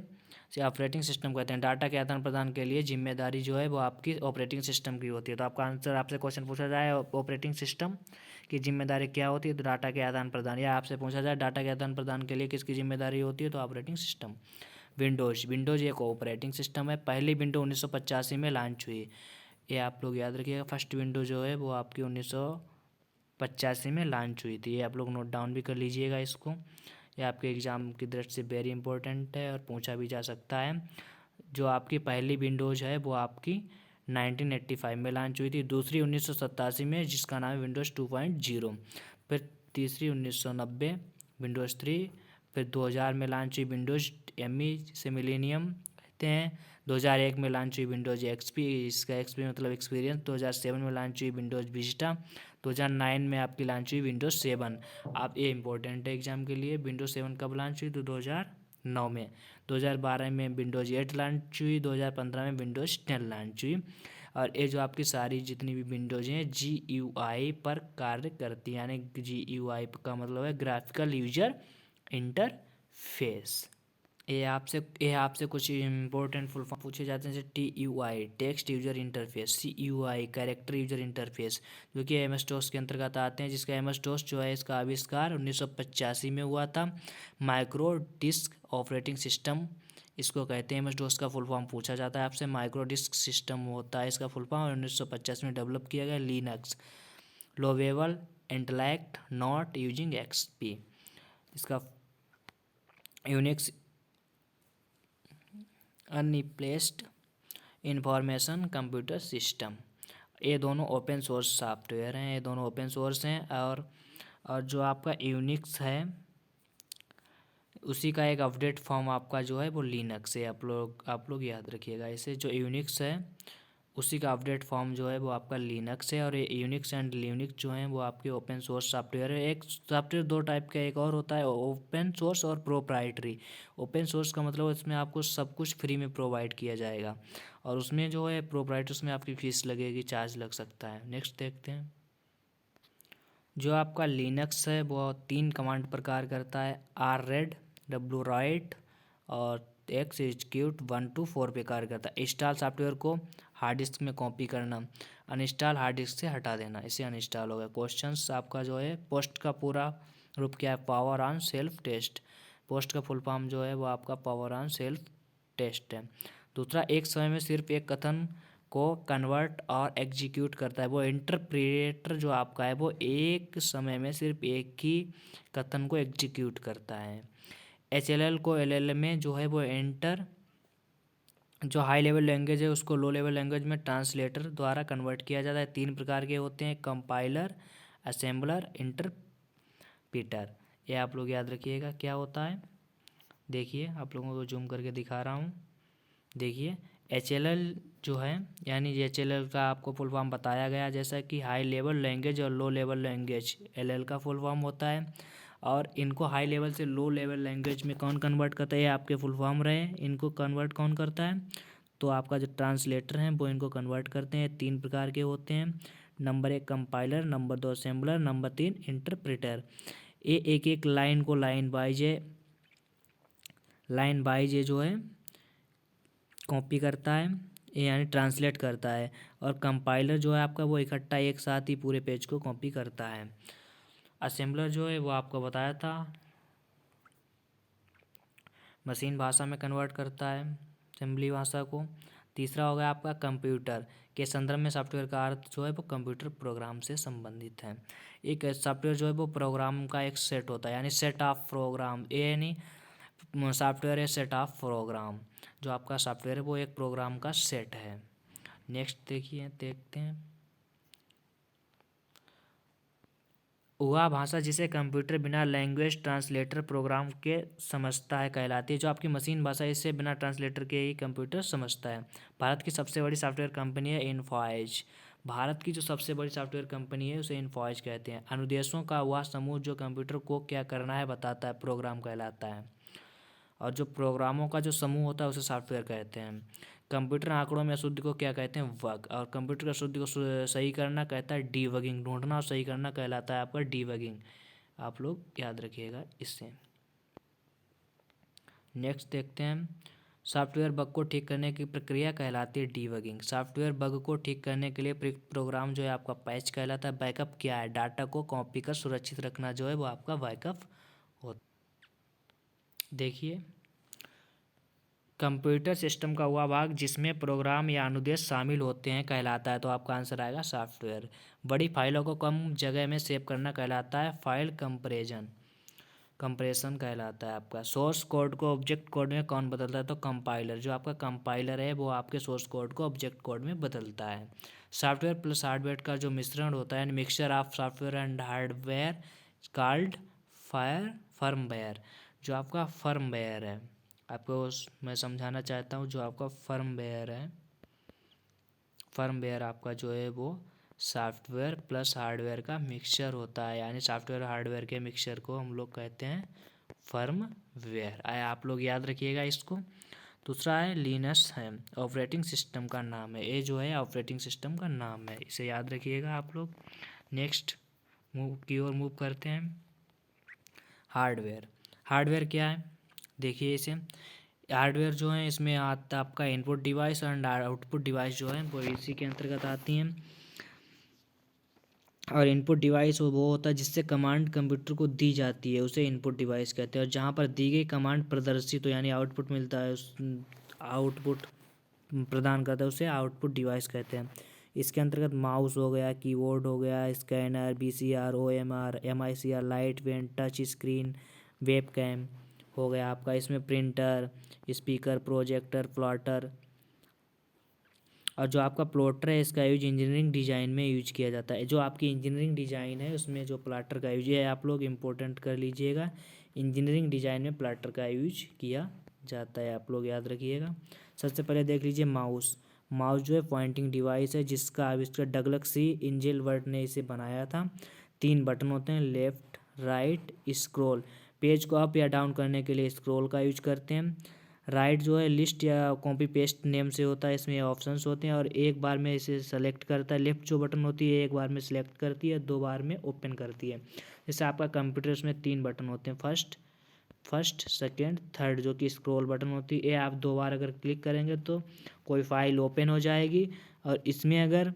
ऑपरेटिंग सिस्टम कहते हैं। डाटा के आदान प्रदान के लिए जिम्मेदारी जो है वो आपकी ऑपरेटिंग सिस्टम की होती है। तो आपका आंसर, आपसे क्वेश्चन पूछा जाए ऑपरेटिंग सिस्टम की जिम्मेदारी क्या होती है, तो डाटा के आदान प्रदान, या आपसे पूछा जाए डाटा के आदान प्रदान के लिए किसकी जिम्मेदारी होती है, तो ऑपरेटिंग सिस्टम। विंडोज एक ऑपरेटिंग सिस्टम है। पहली विंडो 1985 में लॉन्च हुई, ये आप लोग याद रखिएगा। फर्स्ट विंडो जो है वो आपकी 1985 में लॉन्च हुई थी, ये आप लोग नोट डाउन भी कर लीजिएगा इसको। ये आपके एग्ज़ाम की दृष्टि से वेरी इंपॉर्टेंट है और पूछा भी जा सकता है। जो आपकी पहली विंडोज़ है वो आपकी 1985 में लॉन्च हुई थी। दूसरी 1987 में जिसका नाम है विंडोज़ 2.0। फिर तीसरी 1990 विंडोज़ 3। फिर 2000 में लॉन्च हुई विंडोज़ ME से मिलेनियम कहते हैं। 2001 में लॉन्च हुई विंडोज़ XP, इसका XP मतलब एक्सपीरियंस। 2007 में लॉन्च हुई विंडोज़ विस्टा। 2009 में आपकी लॉन्च हुई विंडोज़ 7। आप ये इंपॉर्टेंट है एग्जाम के लिए, विंडोज़ 7 कब लॉन्च हुई, तो 2009 में। 2012 में विंडोज़ 8 लॉन्च हुई। 2015 में विंडोज़ 10 लॉन्च हुई। और ये जो आपकी सारी जितनी भी विंडोज़ हैं GUI पर कार्य करती है, यानी GUI का मतलब है ग्राफिकल यूजर इंटरफेस। ये आपसे कुछ इंपॉर्टेंट फुल फॉर्म पूछे जाते हैं, जैसे TUI text user interface, CUI character user interface, जो कि MS-DOS के अंतर्गत आते हैं। जिसका MS-DOS जो है इसका आविष्कार 1985 में हुआ था। माइक्रो डिस्क ऑपरेटिंग सिस्टम इसको कहते हैं। MS-DOS का फुल फॉर्म पूछा जाता है आपसे, माइक्रो डिस्क सिस्टम होता है इसका फुल फॉर्म। 1950 में डेवलप किया गया। Linux lovable intellect not using XP, इसका Unix unreplaced information computer system. ये दोनों ओपन सोर्स सॉफ्टवेयर हैं, ये दोनों ओपन सोर्स हैं। और जो आपका यूनिक्स है उसी का एक अपडेट फॉर्म आपका जो है वो लिनक्स है। आप लोग याद रखिएगा इसे। जो यूनिक्स है उसी का अपडेट फॉर्म जो है वो आपका लिनक्स है। और ये यूनिक्स एंड लिनक्स जो हैं वो आपके ओपन सोर्स सॉफ्टवेयर है। एक सॉफ्टवेयर दो टाइप का, एक और होता है ओपन सोर्स और प्रोप्राइटरी। ओपन सोर्स का मतलब इसमें आपको सब कुछ फ्री में प्रोवाइड किया जाएगा, और उसमें जो है प्रोप्राइटरी उसमें आपकी फीस लगेगी, चार्ज लग सकता है। नेक्स्ट देखते हैं, जो आपका लिनक्स है वो 3 कमांड पर कार्य करता है। rred, write और execute 1 to 4 पे कार्य करता है। इंस्टॉल सॉफ्टवेयर को हार्ड डिस्क में कॉपी करना, अनइंस्टॉल हार्ड डिस्क से हटा देना, इसे अनइंस्टॉल हो गया। क्वेश्चंस आपका जो है पोस्ट का पूरा रूप क्या है, power on self test. POST का फुल फॉर्म जो है वो आपका पावर ऑन सेल्फ टेस्ट है। दूसरा, एक समय में सिर्फ एक कथन को कन्वर्ट और एग्जीक्यूट करता है, वो इंटरप्रेटर जो आपका है वो एक समय में सिर्फ एक ही कथन को एग्जीक्यूट करता है। HLL को LL में जो है वो एंटर, जो हाई लेवल लैंग्वेज है उसको लो लेवल लैंग्वेज में ट्रांसलेटर द्वारा कन्वर्ट किया जाता है। 3 प्रकार के होते हैं, कंपाइलर, असेंबलर, इंटरप्रीटर। ये आप लोग याद रखिएगा क्या होता है। देखिए आप लोगों को जूम करके दिखा रहा हूँ। देखिए HLL जो है यानी HLL का आपको फुल फॉर्म बताया गया, जैसा कि हाई लेवल लैंग्वेज और लो लेवल लैंग्वेज LL का फुल फॉर्म होता है। और इनको हाई लेवल से लो लेवल लैंग्वेज में कौन कन्वर्ट करता है, ये आपके फुल फॉर्म रहे। इनको कन्वर्ट कौन करता है, तो आपका जो ट्रांसलेटर हैं वो इनको कन्वर्ट करते हैं। 3 प्रकार के होते हैं, number 1 compiler, number 2 assembler, number 3 interpreter. ये एक एक लाइन को लाइन बाइज जो है कॉपी करता है, यानी ट्रांसलेट करता है। और कंपाइलर जो है आपका वो इकट्ठा एक साथ ही पूरे पेज को कॉपी करता है। असेंबलर जो है वो आपको बताया था, मशीन भाषा में कन्वर्ट करता है असेंबली भाषा को। तीसरा हो गया आपका कंप्यूटर के संदर्भ में सॉफ्टवेयर का अर्थ जो है वो कंप्यूटर प्रोग्राम से संबंधित है। एक सॉफ्टवेयर जो है वो प्रोग्राम का एक सेट होता है, यानी सेट ऑफ प्रोग्राम। ये यानी सॉफ्टवेयर है सेट ऑफ प्रोग्राम, जो आपका सॉफ्टवेयर है वो एक प्रोग्राम का सेट है। नेक्स्ट देखते हैं वह भाषा जिसे कंप्यूटर बिना लैंग्वेज ट्रांसलेटर प्रोग्राम के समझता है कहलाती है। जो आपकी मशीन भाषा है इसे बिना ट्रांसलेटर के ही कंप्यूटर समझता है। भारत की सबसे बड़ी सॉफ्टवेयर कंपनी है इन्फॉइज। भारत की जो सबसे बड़ी सॉफ्टवेयर कंपनी है उसे इन्फॉइज कहते हैं। अनुदेशों का वह समूह जो कंप्यूटर को क्या करना है बताता है, प्रोग्राम कहलाता है। और जो प्रोग्रामों का जो समूह होता है उसे सॉफ्टवेयर कहते हैं। कंप्यूटर आंकड़ों में अशुद्धि को क्या कहते हैं, बग। और कंप्यूटर की अशुद्धि को सही करना कहता है डीबगिंग। ढूंढना और सही करना कहलाता है आपका डीबगिंग। आप लोग याद रखिएगा इससे। नेक्स्ट देखते हैं, सॉफ्टवेयर बग को ठीक करने की प्रक्रिया कहलाती है डीबगिंग। सॉफ्टवेयर बग को ठीक करने के लिए प्रोग्राम जो है आपका पैच कहलाता है। बैकअप क्या है, डाटा को कॉपी कर सुरक्षित रखना जो है वो आपका बैकअप होता है। देखिए कंप्यूटर सिस्टम का वह भाग जिसमें प्रोग्राम या अनुदेश शामिल होते हैं कहलाता है, तो आपका आंसर आएगा सॉफ्टवेयर। बड़ी फाइलों को कम जगह में सेव करना कहलाता है फाइल कंप्रेशन कहलाता है आपका। सोर्स कोड को ऑब्जेक्ट कोड में कौन बदलता है, तो कंपाइलर। जो आपका कंपाइलर है वो आपके सोर्स कोड को ऑब्जेक्ट कोड में बदलता है। सॉफ्टवेयर प्लस हार्डवेयर का जो मिश्रण होता है, mixture of software and hardware called firmware. जो आपका फर्मवेयर है आपको मैं समझाना चाहता हूँ, जो आपका फर्मवेयर है, फर्मवेयर आपका जो है वो सॉफ्टवेयर प्लस हार्डवेयर का मिक्सचर होता है, यानी सॉफ्टवेयर हार्डवेयर के मिक्सचर को हम लोग कहते हैं फर्मवेयर। आया आप लोग याद रखिएगा इसको। दूसरा है लिनक्स है ऑपरेटिंग सिस्टम का नाम है, ये जो है ऑपरेटिंग सिस्टम का नाम है, इसे याद रखिएगा आप लोग। नेक्स्ट मूव करते हैं। हार्डवेयर। हार्डवेयर क्या है, देखिए इसे। हार्डवेयर जो है इसमें आता है आपका input device and output device जो है वो इसी के अंतर्गत आती हैं। और इनपुट डिवाइस वो होता है जिससे कमांड कंप्यूटर को दी जाती है, उसे इनपुट डिवाइस कहते हैं। और जहाँ पर दी गई कमांड प्रदर्शित हो यानी आउटपुट मिलता है, उस आउटपुट प्रदान करता है, उसे आउटपुट डिवाइस कहते हैं। इसके अंतर्गत माउस हो गया, कीबोर्ड हो गया, scanner, VCR, OMR, MICR, light pen, touch screen, webcam हो गया आपका। इसमें प्रिंटर, स्पीकर, प्रोजेक्टर, प्लॉटर। और जो आपका प्लॉटर है इसका यूज इंजीनियरिंग डिज़ाइन में यूज किया जाता है। जो आपकी इंजीनियरिंग डिज़ाइन है उसमें जो प्लॉटर का यूज है आप लोग इम्पोर्टेंट कर लीजिएगा। इंजीनियरिंग डिज़ाइन में प्लॉटर का यूज किया जाता है, आप लोग याद रखिएगा। सबसे पहले देख लीजिए माउस। माउस जो है पॉइंटिंग डिवाइस है जिसका आविष्कार डगलस सी एंजेलबर्ट ने इसे बनाया था। 3 बटन होते हैं, लेफ्ट राइट स्क्रॉल। पेज को अप या डाउन करने के लिए स्क्रॉल का यूज करते हैं। राइट जो है लिस्ट या कॉपी पेस्ट नेम से होता है, इसमें ऑप्शंस होते हैं और एक बार में इसे सेलेक्ट करता है। लेफ्ट जो बटन होती है एक बार में सिलेक्ट करती है, 2 बार में ओपन करती है। जैसे आपका कंप्यूटर उसमें 3 बटन होते हैं, फर्स्ट सेकेंड थर्ड, जो कि स्क्रॉल बटन होती है। ये आप 2 बार अगर क्लिक करेंगे तो कोई फाइल ओपन हो जाएगी। और इसमें अगर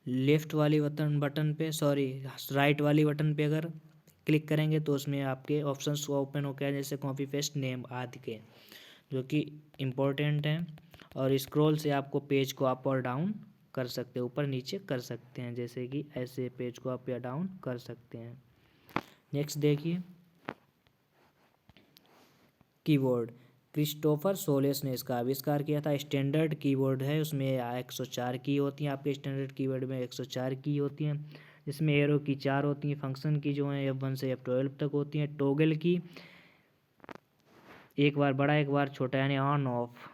लेफ़्ट वाली बटन पे राइट वाली बटन पे अगर क्लिक करेंगे तो उसमें आपके ऑप्शंस ओपन हो गए, जैसे कॉपी पेस्ट नेम आदि के, जो कि इम्पोर्टेंट हैं। और स्क्रॉल से आपको पेज को अप और डाउन कर सकते हैं, ऊपर नीचे कर सकते हैं, जैसे कि ऐसे पेज को अप या डाउन कर सकते हैं। नेक्स्ट देखिए कीबोर्ड। क्रिस्टोफर सोलेस ने इसका आविष्कार किया था। स्टैंडर्ड कीबोर्ड है, उसमें 104 की होती हैं। आपके स्टैंडर्ड कीबोर्ड में 104 की होती हैं, जिसमें एरो की 4 होती हैं। फंक्शन की जो है F1 से F12 तक होती हैं। टॉगल की एक बार बड़ा एक बार छोटा, यानी ऑन ऑफ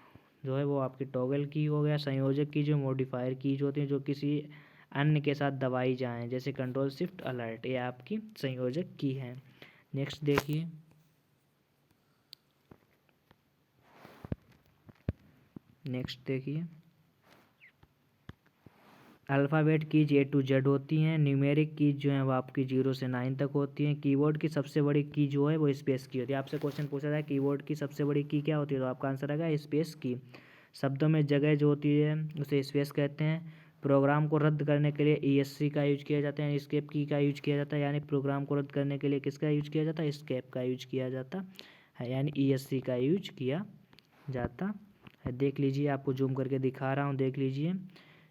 जो है वो आपकी टॉगल की हो गया। संयोजक की जो मॉडिफायर कीज होती हैं, जो किसी अन्य के साथ दबाई जाएं, जैसे कंट्रोल शिफ्ट अलर्ट, ये आपकी संयोजक की है। नेक्स्ट देखिए alphabet keys A to Z होती हैं। न्यूमेरिक कीज जो हैं वो आपकी 0 से 9 तक होती हैं। कीबोर्ड की सबसे बड़ी की जो है वो स्पेस की होती है। आपसे क्वेश्चन पूछा जाए कीबोर्ड की सबसे बड़ी की क्या होती है, तो आपका आंसर आएगा स्पेस की। शब्दों में जगह जो होती है उसे स्पेस कहते हैं। प्रोग्राम को रद्द करने के लिए ESC का यूज किया जाता है, एस्केप की का यूज किया जाता है। यानी प्रोग्राम को रद्द करने के लिए किसका यूज किया जाता है, एस्केप का यूज किया जाता है, यानी ESC का यूज किया जाता है। देख लीजिए, आपको जूम करके दिखा रहा हूँ, देख लीजिए।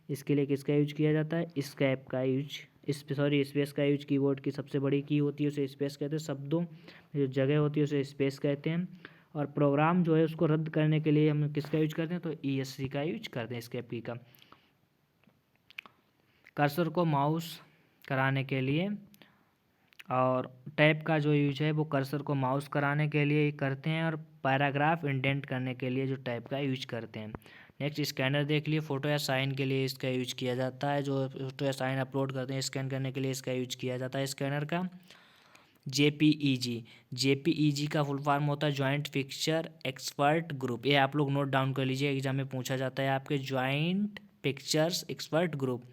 इसके लिए किसका यूज किया जाता है, एस्केप का यूज, स्पेस का यूज। कीबोर्ड की सबसे बड़ी की होती है उसे स्पेस कहते हैं। शब्दों में जो जगह होती है उसे स्पेस कहते हैं। और प्रोग्राम जो है उसको रद्द करने के लिए हम किसका यूज करते हैं, तो ESC का यूज करते हैं, एस्केप की का। कर्सर को माउस कराने के लिए और टैब का जो यूज है वो कर्सर को माउस कराने के लिए करते हैं, और पैराग्राफ इंडेंट करने के लिए जो टैब का यूज करते हैं। नेक्स्ट स्कैनर देख लिए। फ़ोटो या साइन के लिए इसका यूज किया जाता है, जो फ़ोटो या साइन अपलोड करते हैं स्कैन करने के लिए इसका यूज किया जाता है स्कैनर का। JPEG का फुल फॉर्म होता है जॉइंट पिक्चर एक्सपर्ट ग्रुप। ये आप लोग नोट डाउन कर लीजिए, एग्जाम में पूछा जाता है आपके, joint pictures expert group.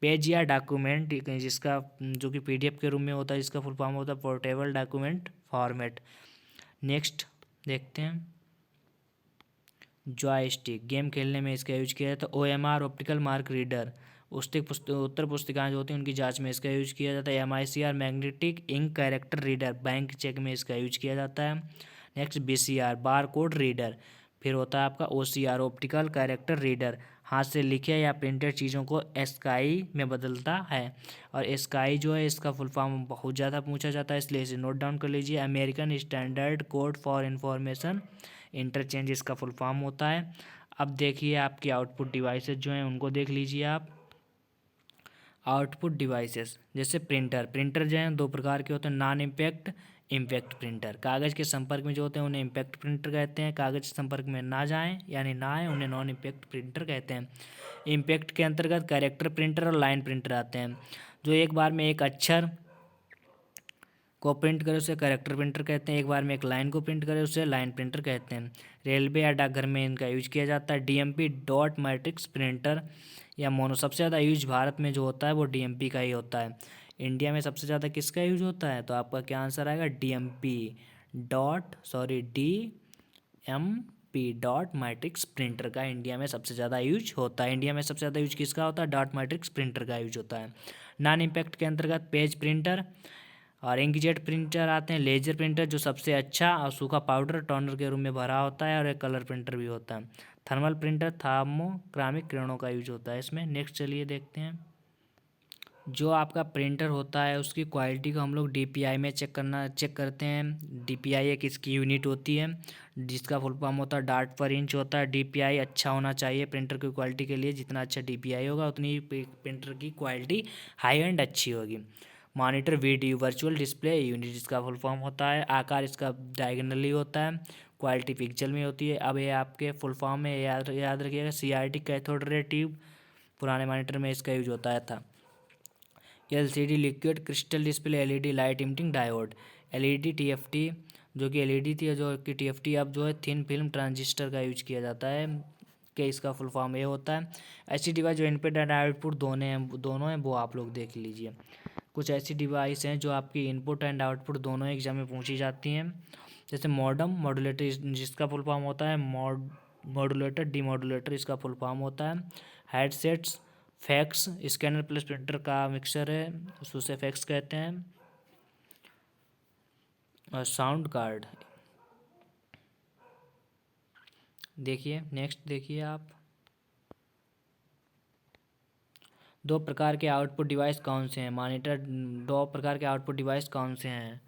Page या डॉक्यूमेंट जिसका जो कि PDF के रूप में होता है, जिसका फुल फॉर्म होता है पोर्टेबल डॉक्यूमेंट फॉर्मेट। नेक्स्ट देखते हैं जॉयस्टिक। गेम खेलने में इसका यूज किया जाता है। OMR ऑप्टिकल मार्क रीडर, उत्तर पुस्तिकाएं जो होती हैं उनकी जांच में इसका यूज किया जाता है। MICR magnetic ink character reader, bank cheque में इसका यूज किया जाता है। Next BCR bar code reader. फिर होता है आपका OCR ऑप्टिकल कैरेक्टर रीडर, हाथ से लिखे या प्रिंटेड चीज़ों को स्काई में बदलता है। और स्काई जो है इसका फुल फॉर्म बहुत ज़्यादा पूछा जाता है, इसलिए इसे नोट डाउन कर लीजिए। American standard code for information interchange इसका फुल फॉर्म होता है। अब देखिए आपकी आउटपुट डिवाइसेस जो हैं उनको देख लीजिए आप। आउटपुट डिवाइसेस जैसे प्रिंटर जो हैं दो प्रकार के होते हैं, नॉन इम्पैक्ट, इम्पैक्ट प्रिंटर। कागज़ के संपर्क में जो होते हैं उन्हें इम्पैक्ट प्रिंटर कहते हैं। कागज़ के संपर्क में ना जाएं यानी ना आए उन्हें नॉन इम्पैक्ट प्रिंटर कहते हैं। इम्पैक्ट के अंतर्गत कैरेक्टर प्रिंटर और लाइन प्रिंटर आते हैं। जो एक बार में एक अक्षर को प्रिंट करे उसे कैरेक्टर प्रिंटर कहते हैं, एक बार में एक लाइन को प्रिंट करे उसे लाइन प्रिंटर कहते हैं। रेलवे या डाकघर में इनका यूज किया जाता है। DMP डॉट मैट्रिक्स प्रिंटर या मोनो, सबसे ज़्यादा यूज भारत में जो होता है वो DMP का ही होता है। इंडिया में सबसे ज़्यादा किसका यूज होता है, तो आपका क्या आंसर आएगा, DMP डॉट मैट्रिक्स प्रिंटर का इंडिया में सबसे ज़्यादा यूज होता है। इंडिया में सबसे ज़्यादा यूज किसका होता है, डॉट मैट्रिक्स प्रिंटर का यूज होता है। नॉन इम्पैक्ट के अंतर्गत पेज प्रिंटर और इंकजेट प्रिंटर आते हैं। लेजर प्रिंटर जो सबसे अच्छा और सूखा पाउडर टोनर के रूप में भरा होता है, और एक कलर प्रिंटर भी होता है। थर्मल प्रिंटर थर्मोक्रामिक किरणों का यूज होता है इसमें। नेक्स्ट चलिए देखते हैं। जो आपका प्रिंटर होता है उसकी क्वालिटी को हम लोग DPI में चेक करते हैं। DPI एक इसकी यूनिट होती है जिसका फुल फॉर्म होता है डाट पर इंच होता है। DPI अच्छा होना चाहिए प्रिंटर की क्वालिटी के लिए, जितना अच्छा DPI होगा उतनी ही प्रिंटर की क्वालिटी हाई एंड अच्छी होगी। Monitor VDU virtual display unit जिसका फुल फॉर्म होता है, आकार इसका डायगोनली होता है, क्वालिटी पिक्सल में होती है। अब ये आपके फुल फॉर्म में याद रखिएगा। CRT कैथोड रे ट्यूब पुराने मॉनिटर में इसका यूज होता था। LCD liquid crystal display, LED light emitting diode, LED TFT जो कि LED थी, जो कि TFT अब जो है थिन फिल्म ट्रांजिस्टर का यूज किया जाता है, कि इसका फुल फॉर्म ये होता है। ऐसी डिवाइस जो इनपुट एंड आउटपुट दोनों हैं वो आप लोग देख लीजिए। कुछ ऐसी डिवाइस हैं जो आपकी इनपुट एंड आउटपुट दोनों एग्जाम में पूछी जाती हैं, जैसे मॉडुलेटर जिसका फुल फॉर्म होता है मॉडुलेटर, डीमॉडुलेटर इसका फुल फॉर्म होता है। Headsets fax scanner plus printer का मिक्सचर है, उसे फैक्स कहते हैं। और साउंड कार्ड, देखिए नेक्स्ट देखिए आप, दो प्रकार के आउटपुट डिवाइस कौन से हैं? मॉनिटर, दो प्रकार के आउटपुट डिवाइस कौन से हैं?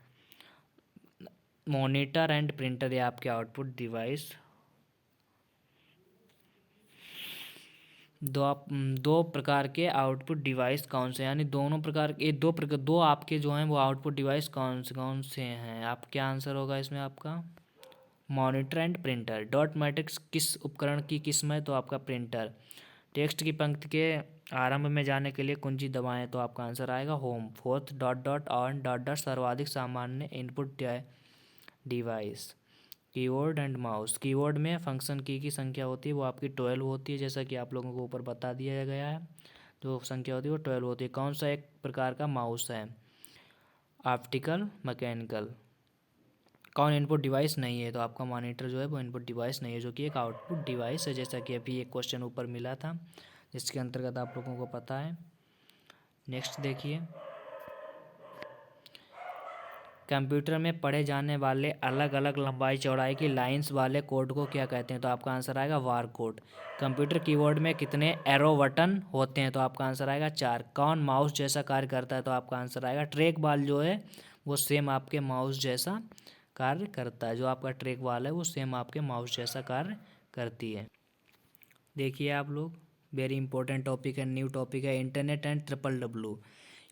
मॉनिटर एंड प्रिंटर, ये आपके आउटपुट डिवाइस। दो प्रकार के आउटपुट डिवाइस कौन से हैं? यानी दोनों प्रकार के दो आपके जो हैं वो आउटपुट डिवाइस कौन से हैं? आप क्या आंसर होगा इसमें आपका? Monitor and printer. Dot matrix किस उपकरण की किस्म है? तो आपका प्रिंटर। टेक्स्ट की पंक्ति के आरंभ में जाने के लिए कुंजी दबाएं, तो आपका आंसर आएगा home. Fourth dot dot on dot dot सर्वाधिक सामान्य input device. Keyboard and mouse, keyboard में फंक्शन की संख्या होती है वो आपकी 12 होती है, जैसा कि आप लोगों को ऊपर बता दिया गया है। जो संख्या होती है वो 12 होती है। कौन सा एक प्रकार का माउस है? Optical, mechanical. कौन इनपुट डिवाइस नहीं है? तो आपका मॉनिटर जो है वो इनपुट डिवाइस नहीं है, जो कि एक आउटपुट डिवाइस है, जैसा कि अभी एक क्वेश्चन ऊपर मिला था जिसके अंतर्गत आप लोगों को पता है। नेक्स्ट देखिए, कंप्यूटर में पढ़े जाने वाले अलग अलग लंबाई चौड़ाई की लाइंस वाले कोड को क्या कहते हैं? तो आपका आंसर आएगा वार कोड। कंप्यूटर कीबोर्ड में कितने एरो बटन होते हैं? तो आपका आंसर आएगा 4। कौन माउस जैसा कार्य करता है? तो आपका आंसर आएगा ट्रैक बॉल, जो है वो सेम आपके माउस जैसा कार्य करता है। जो आपका ट्रैक बॉल है वो सेम आपके माउस जैसा कार्य करती है। देखिए आप लोग, वेरी इंपॉर्टेंट टॉपिक है, न्यू टॉपिक है, internet and triple W.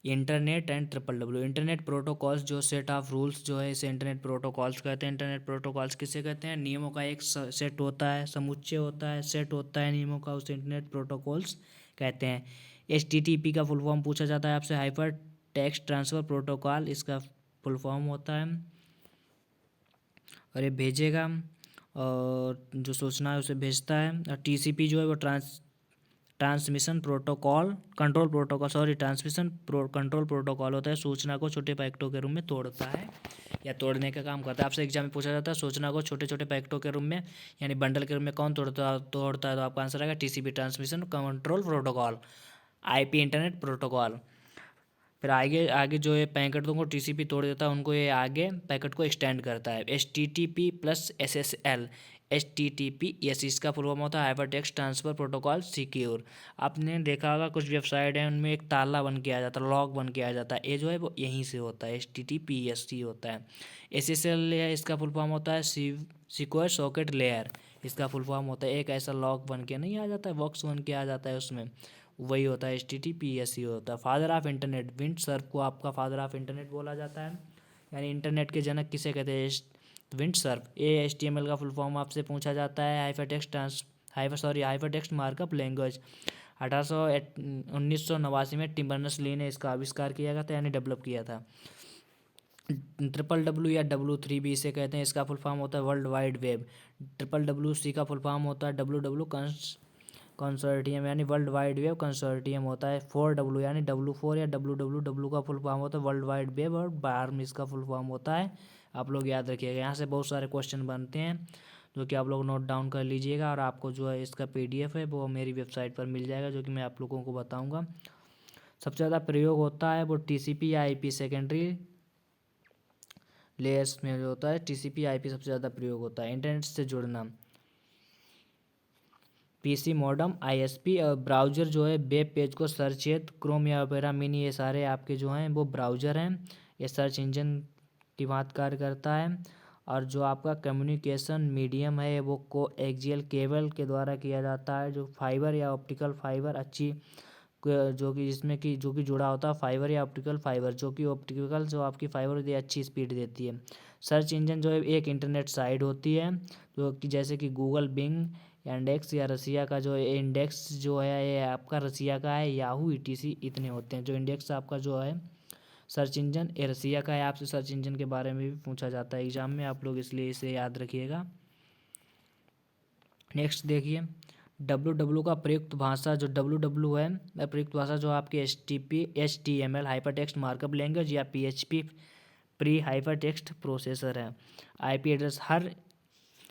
Internet and triple W, internet protocols जो सेट ऑफ रूल्स जो है इसे इंटरनेट प्रोटोकॉल्स कहते हैं। इंटरनेट प्रोटोकॉल्स किसे कहते हैं? नियमों का एक सेट होता है, समुच्चय होता है, सेट होता है नियमों का, उसे इंटरनेट प्रोटोकॉल्स कहते हैं। HTTP का फुल फॉर्म पूछा जाता है आपसे, हाइपर टेक्स्ट ट्रांसफर प्रोटोकॉल इसका फुल फॉर्म होता है। और ये भेजेगा और जो सूचना है उसे भेजता है। और TCP जो है वो transmission protocol control protocol sorry transmission control protocol होता है, सूचना को छोटे पैकेटों के रूप में तोड़ता है या तोड़ने का काम करता है। आपसे एग्जाम में पूछा जाता है सूचना को छोटे छोटे पैकेटों के रूप में यानी बंडल के रूप में कौन तोड़ता है? तो आपका आंसर आएगा TCP transmission control protocol, IP internet protocol. फिर आगे आगे जो ये पैकेटों को TCP तोड़ देता है उनको ये आगे पैकेट को एक्सटेंड करता है। HTTP plus SSL, HTTP yes इसका फुल फॉर्म होता है hyper text transfer protocol secure. आपने देखा होगा कुछ वेबसाइट है उनमें एक ताला बन के आ जाता है, लॉक बन के आ जाता है, ये जो है वो यहीं से होता है, HTTPS होता है। SSL इसका फुल फॉर्म होता है सिक्योर सॉकेट लेयर, इसका फुल फॉर्म होता है एक ऐसा लॉक बन के नहीं आ जाता है, बॉक्स बन के आ जाता है उसमें, वही होता है HTTPS होता है। Father of internet, wind Surf को आपका फादर ऑफ इंटरनेट बोला जाता है, यानी इंटरनेट के जनक किसे कहते हैं? Wind Surf. HTML का फुल फॉर्म आपसे पूछा जाता है हाइपर टेक्स्ट मार्कअप लैंग्वेज। 1989 में टिम बर्नर्स-ली ने इसका आविष्कार किया गया था यानी डेवलप किया था। WWW या W3 भी इसे कहते हैं, इसका फुल फॉर्म होता है वर्ल्ड वाइड वेब। WWC का फुल फॉर्म होता है WW कंसोर्टियम यानी वर्ल्ड वाइड वेब कंसोर्टियम होता है। 4W यानी W4 या WWW का फुल फॉर्म होता है वर्ल्ड वाइड वेब, और बार्म इसका फुल फॉर्म होता है। आप लोग याद रखिएगा, यहाँ से बहुत सारे क्वेश्चन बनते हैं जो कि आप लोग नोट डाउन कर लीजिएगा, और आपको जो है इसका PDF है वो मेरी वेबसाइट पर मिल जाएगा, जो कि मैं आप लोगों को बताऊँगा। सबसे ज़्यादा प्रयोग होता है वो TCP या IP सेकेंडरी लेयर्स में जो होता है, TCP IP सबसे ज़्यादा प्रयोग होता है। इंटरनेट से जुड़ना, PC मॉडम, ISP और ब्राउज़र जो है वेब पेज को सर्चेत, क्रोम या ओपेरा मिनी, ये सारे आपके जो हैं वो ब्राउज़र हैं, ये सर्च इंजन की बात कार्य करता है। और जो आपका कम्युनिकेशन मीडियम है वो कोएक्सियल केबल के द्वारा किया जाता है, जो फाइबर या ऑप्टिकल फाइबर अच्छी जो कि जिसमें कि जो कि जुड़ा होता है फाइबर या ऑप्टिकल फाइबर, जो कि ऑप्टिकल जो आपकी फाइबर होती है अच्छी स्पीड देती है। सर्च इंजन जो है एक इंटरनेट साइट होती है जो कि जैसे कि गूगल, बिंग, इंडेक्स या रसिया का जो इंडेक्स जो है ये आपका रसिया का है, याहू, ETC इतने होते हैं। जो इंडेक्स आपका जो है सर्च इंजन ये रसिया का है। आपसे सर्च इंजन के बारे में भी पूछा जाता है एग्जाम में, आप लोग इसलिए इसे याद रखिएगा। नेक्स्ट देखिए, WW का प्रयुक्त भाषा, जो WW है प्रयुक्त भाषा जो आपकी HTML hyper text markup language या PHP pre hyper text processor है। IP एड्रेस, हर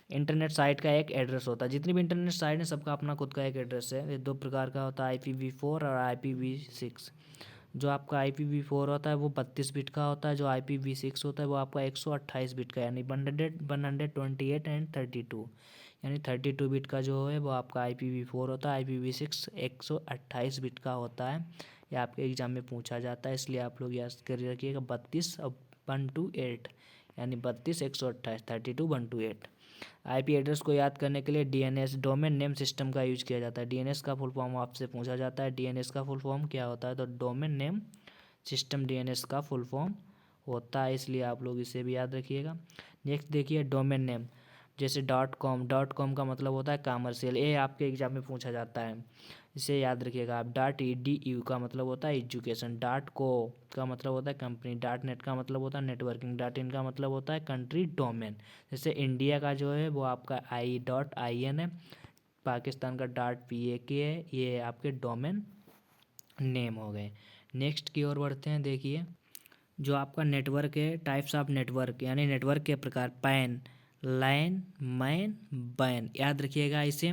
इंटरनेट साइट का एक एड्रेस होता है। जितनी भी इंटरनेट साइट है सबका अपना खुद का एक एड्रेस है। ये दो प्रकार का होता है, IPv4 और IPv6। जो आपका IPv4 होता है वो 32 बिट का होता है, जो IPv6 होता है वो आपका 128 बिट का, यानी 128 एंड 32, यानी 32 बिट का जो है वो आपका IPv4 होता है। IPv6 128 बिट का होता है। ये आपके एग्जाम में पूछा जाता है, इसलिए आप लोग याद कर रखिएगा 32 और 128, यानी 32 128 32 128। IP एड्रेस को याद करने के लिए DNS डोमेन नेम सिस्टम का यूज किया जाता है। DNS का फुल फॉर्म आपसे पूछा जाता है, DNS का फुल फॉर्म क्या होता है, तो डोमेन नेम सिस्टम DNS का फुल फॉर्म होता है, इसलिए आप लोग इसे भी याद रखिएगा। नेक्स्ट देखिए डोमेन नेम, जैसे .com का मतलब होता है कॉमर्शियल, ये आपके एग्जाम में पूछा जाता है, इसे याद रखिएगा आप। .edu का मतलब होता है एजुकेशन, .co का मतलब होता है कंपनी, .net का मतलब होता है नेटवर्किंग, .in का मतलब होता है कंट्री डोमेन। जैसे इंडिया का जो है वो आपका .in है, पाकिस्तान का .pak है, ये आपके डोमेन नेम हो गए। नेक्स्ट की ओर बढ़ते हैं। देखिए जो आपका नेटवर्क है, टाइप्स ऑफ नेटवर्क, यानी नेटवर्क के प्रकार, पैन, लैन, मैन, बैन, याद रखिएगा इसे।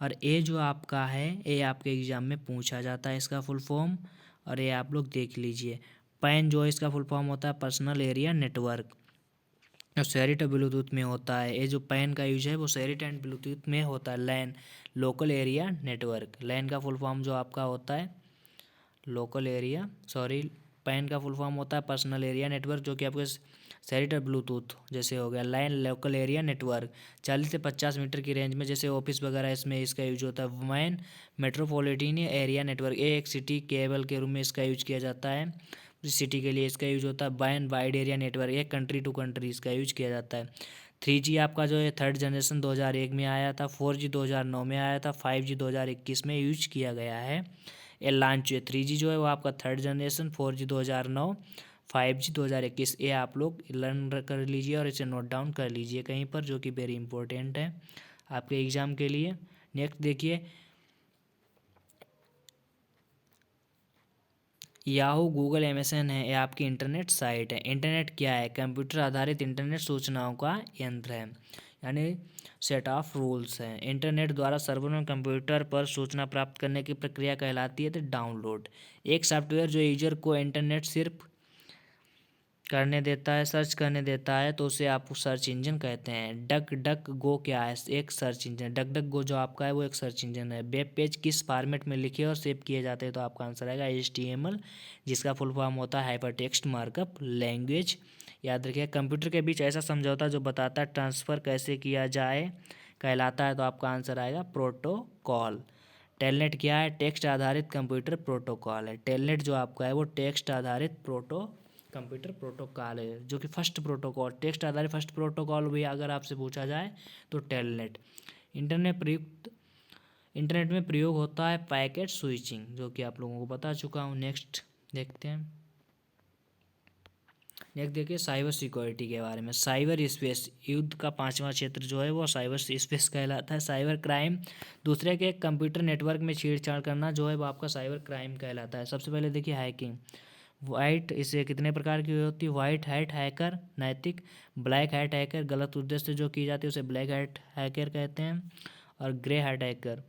और ये जो आपका है ये आपके एग्जाम में पूछा जाता है इसका फुल फॉर्म, और ये आप लोग देख लीजिए। पैन जो है इसका फुल फॉर्म होता है पर्सनल एरिया नेटवर्क, और शेरिट ब्लूटूथ में होता है। ये जो पैन का यूज है वो शेरिट एंड ब्लूटूथ में होता है। लैन लोकल एरिया नेटवर्क, लैन का फुल फॉर्म जो आपका होता है लोकल एरिया, सॉरी, पैन का फुल फॉर्म होता है पर्सनल एरिया नेटवर्क, जो कि आपके शेरिट और ब्लूटूथ जैसे हो गया। लाइन लोकल एरिया नेटवर्क 40 से 50 मीटर की रेंज में, जैसे ऑफिस वगैरह इसमें इसका यूज होता है। वैन मेट्रोपॉलिटन एरिया नेटवर्क, ये एक सिटी केबल के रूप में इसका यूज किया जाता है, सिटी के लिए इसका यूज होता है। बैन वाइड एरिया नेटवर्क, एक कंट्री टू कंट्री इसका यूज किया जाता है। 3G आपका जो है थर्ड जनरेशन 2001 में आया था, 4G 2009 में आया था, 5G 2021 में यूज किया गया है। ये लॉन्च है 3G जो है वो आपका थर्ड जनरेशन, 4G 2009, 5G 2021, ये आप लोग लर्न कर लीजिए और इसे नोट डाउन कर लीजिए कहीं पर, जो कि वेरी इंपॉर्टेंट है आपके एग्ज़ाम के लिए। नेक्स्ट देखिए याहू, गूगल, MSN है, ये आपकी इंटरनेट साइट है। इंटरनेट क्या है? कंप्यूटर आधारित इंटरनेट सूचनाओं का यंत्र है, यानी सेट ऑफ रूल्स है। इंटरनेट द्वारा सर्वर में कंप्यूटर पर सूचना प्राप्त करने की प्रक्रिया कहलाती है तो डाउनलोड। एक सॉफ्टवेयर जो यूजर को इंटरनेट सिर्फ करने देता है, सर्च करने देता है, तो उसे आप सर्च इंजन कहते हैं। डक डक गो क्या है? एक सर्च इंजन। डक डक गो जो आपका है वो एक सर्च इंजन है। वेब पेज किस फॉर्मेट में लिखे और सेव किए जाते हैं? तो आपका आंसर आएगा HTML, जिसका फुल फॉर्म होता है हाइपर टेक्स्ट मार्कअप लैंग्वेज। याद रखिए कंप्यूटर के बीच ऐसा समझौता जो बताता है ट्रांसफ़र कैसे किया जाए कहलाता है, तो आपका आंसर आएगा प्रोटोकॉल। टेलनेट क्या है? टेक्स्ट आधारित कंप्यूटर प्रोटोकॉल है। टेलनेट जो आपका है वो टेक्स्ट आधारित कंप्यूटर प्रोटोकॉल है, जो कि फर्स्ट प्रोटोकॉल, टेक्स्ट आधारित फर्स्ट प्रोटोकॉल भी अगर आपसे पूछा जाए तो टेलनेट। इंटरनेट में प्रयोग होता है पैकेट स्विचिंग, जो कि आप लोगों को बता चुका हूँ। नेक्स्ट देखते हैं। नेक्स्ट देखिए साइबर सिक्योरिटी के बारे में। साइबर स्पेस, युद्ध का 5वां क्षेत्र जो है वो साइबर स्पेस कहलाता है। साइबर क्राइम, दूसरे के कंप्यूटर नेटवर्क में छेड़छाड़ करना जो है वो आपका साइबर क्राइम कहलाता है। सबसे पहले देखिए हैकिंग। वाइट, इसे कितने प्रकार की होती है? वाइट हैट हैकर नैतिक, ब्लैक हैट हैकर गलत उद्देश्य से जो की जाती है उसे ब्लैक हैट हैकर कहते हैं, और ग्रे हैट हैकर,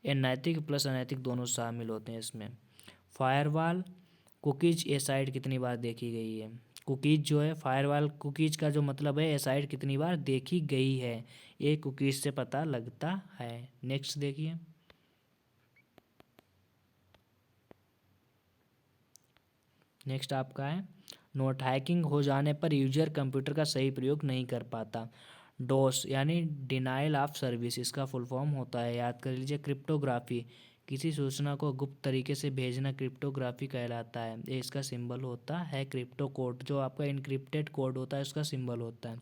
ये नैतिक प्लस अनैतिक दोनों शामिल होते हैं इसमें। फायरवॉल, कुकीज, ये साइट कितनी बार देखी गई है? कुकीज जो है फायरवॉल, कुकीज का जो मतलब है ये साइट कितनी बार देखी गई है, ये कुकीज से पता लगता है। नेक्स्ट देखिए नेक्स्ट आपका है नोट। हैकिंग हो जाने पर यूजर कंप्यूटर का सही प्रयोग नहीं कर पाता। डोस यानी डिनाइल ऑफ सर्विस, इसका फुल फॉर्म होता है, याद कर लीजिए। क्रिप्टोग्राफी, किसी सूचना को गुप्त तरीके से भेजना क्रिप्टोग्राफी कहलाता है, ये इसका सिंबल होता है क्रिप्टो कोड, जो आपका इनक्रिप्टेड कोड होता है उसका सिंबल होता है।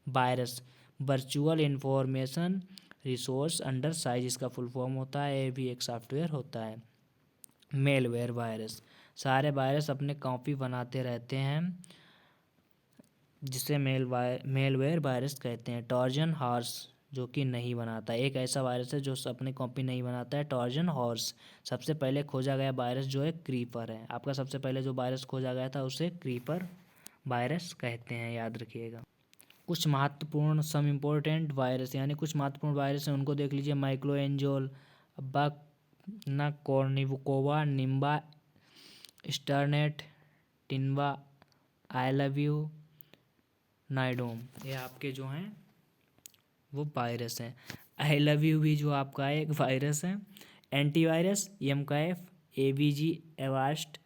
Virus, virtual information resource under size, इसका फुल फॉर्म होता है, ये भी एक सॉफ्टवेयर होता है। मेलवेयर वायरस, सारे वायरस अपने कॉपी बनाते रहते हैं, जिसे मेलवेयर वायरस कहते हैं। टॉर्जन हॉर्स, जो कि नहीं बनाता, एक ऐसा वायरस है जो अपनी कॉपी नहीं बनाता है, टॉर्जन हॉर्स। सबसे पहले खोजा गया वायरस जो है क्रीपर है, आपका सबसे पहले जो वायरस खोजा गया था उसे क्रीपर वायरस कहते हैं, याद रखिएगा। कुछ महत्वपूर्ण सम इम्पोर्टेंट वायरस, यानी कुछ महत्वपूर्ण वायरस हैं उनको देख लीजिए। माइक्रोएंजोल, बकना, कॉर्निकोवा, निम्बा, स्टारनेट, टिनवा, आई लव यू, नाइडोम, ये आपके जो हैं वो वायरस हैं। आई लव यू भी जो आपका है एक वायरस है। Antivirus McAfee, AVG, Avast,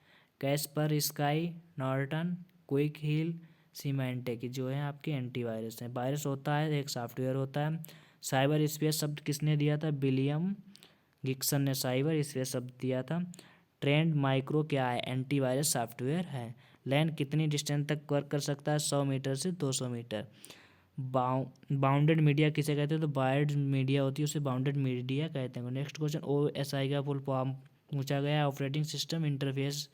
Kaspersky, Norton, Quick Heal, Symantec जो है आपके एंटीवायरस हैं। वायरस होता है एक सॉफ्टवेयर होता है। साइबर स्पेस शब्द किसने दिया था? विलियम गिब्सन ने साइबर स्पेस शब्द दिया था। ट्रेंड माइक्रो क्या है? एंटीवायरस सॉफ्टवेयर है। लैन कितनी डिस्टेंस तक वर्क कर सकता है? 100 मीटर से 200 मीटर। बाउंडेड मीडिया किसे कहते हैं? तो वायर्ड मीडिया होती है उसे बाउंडेड मीडिया कहते हैं। नेक्स्ट क्वेश्चन, OSI का फुल फॉर्म पूछा गया है, ऑपरेटिंग सिस्टम इंटरफेस,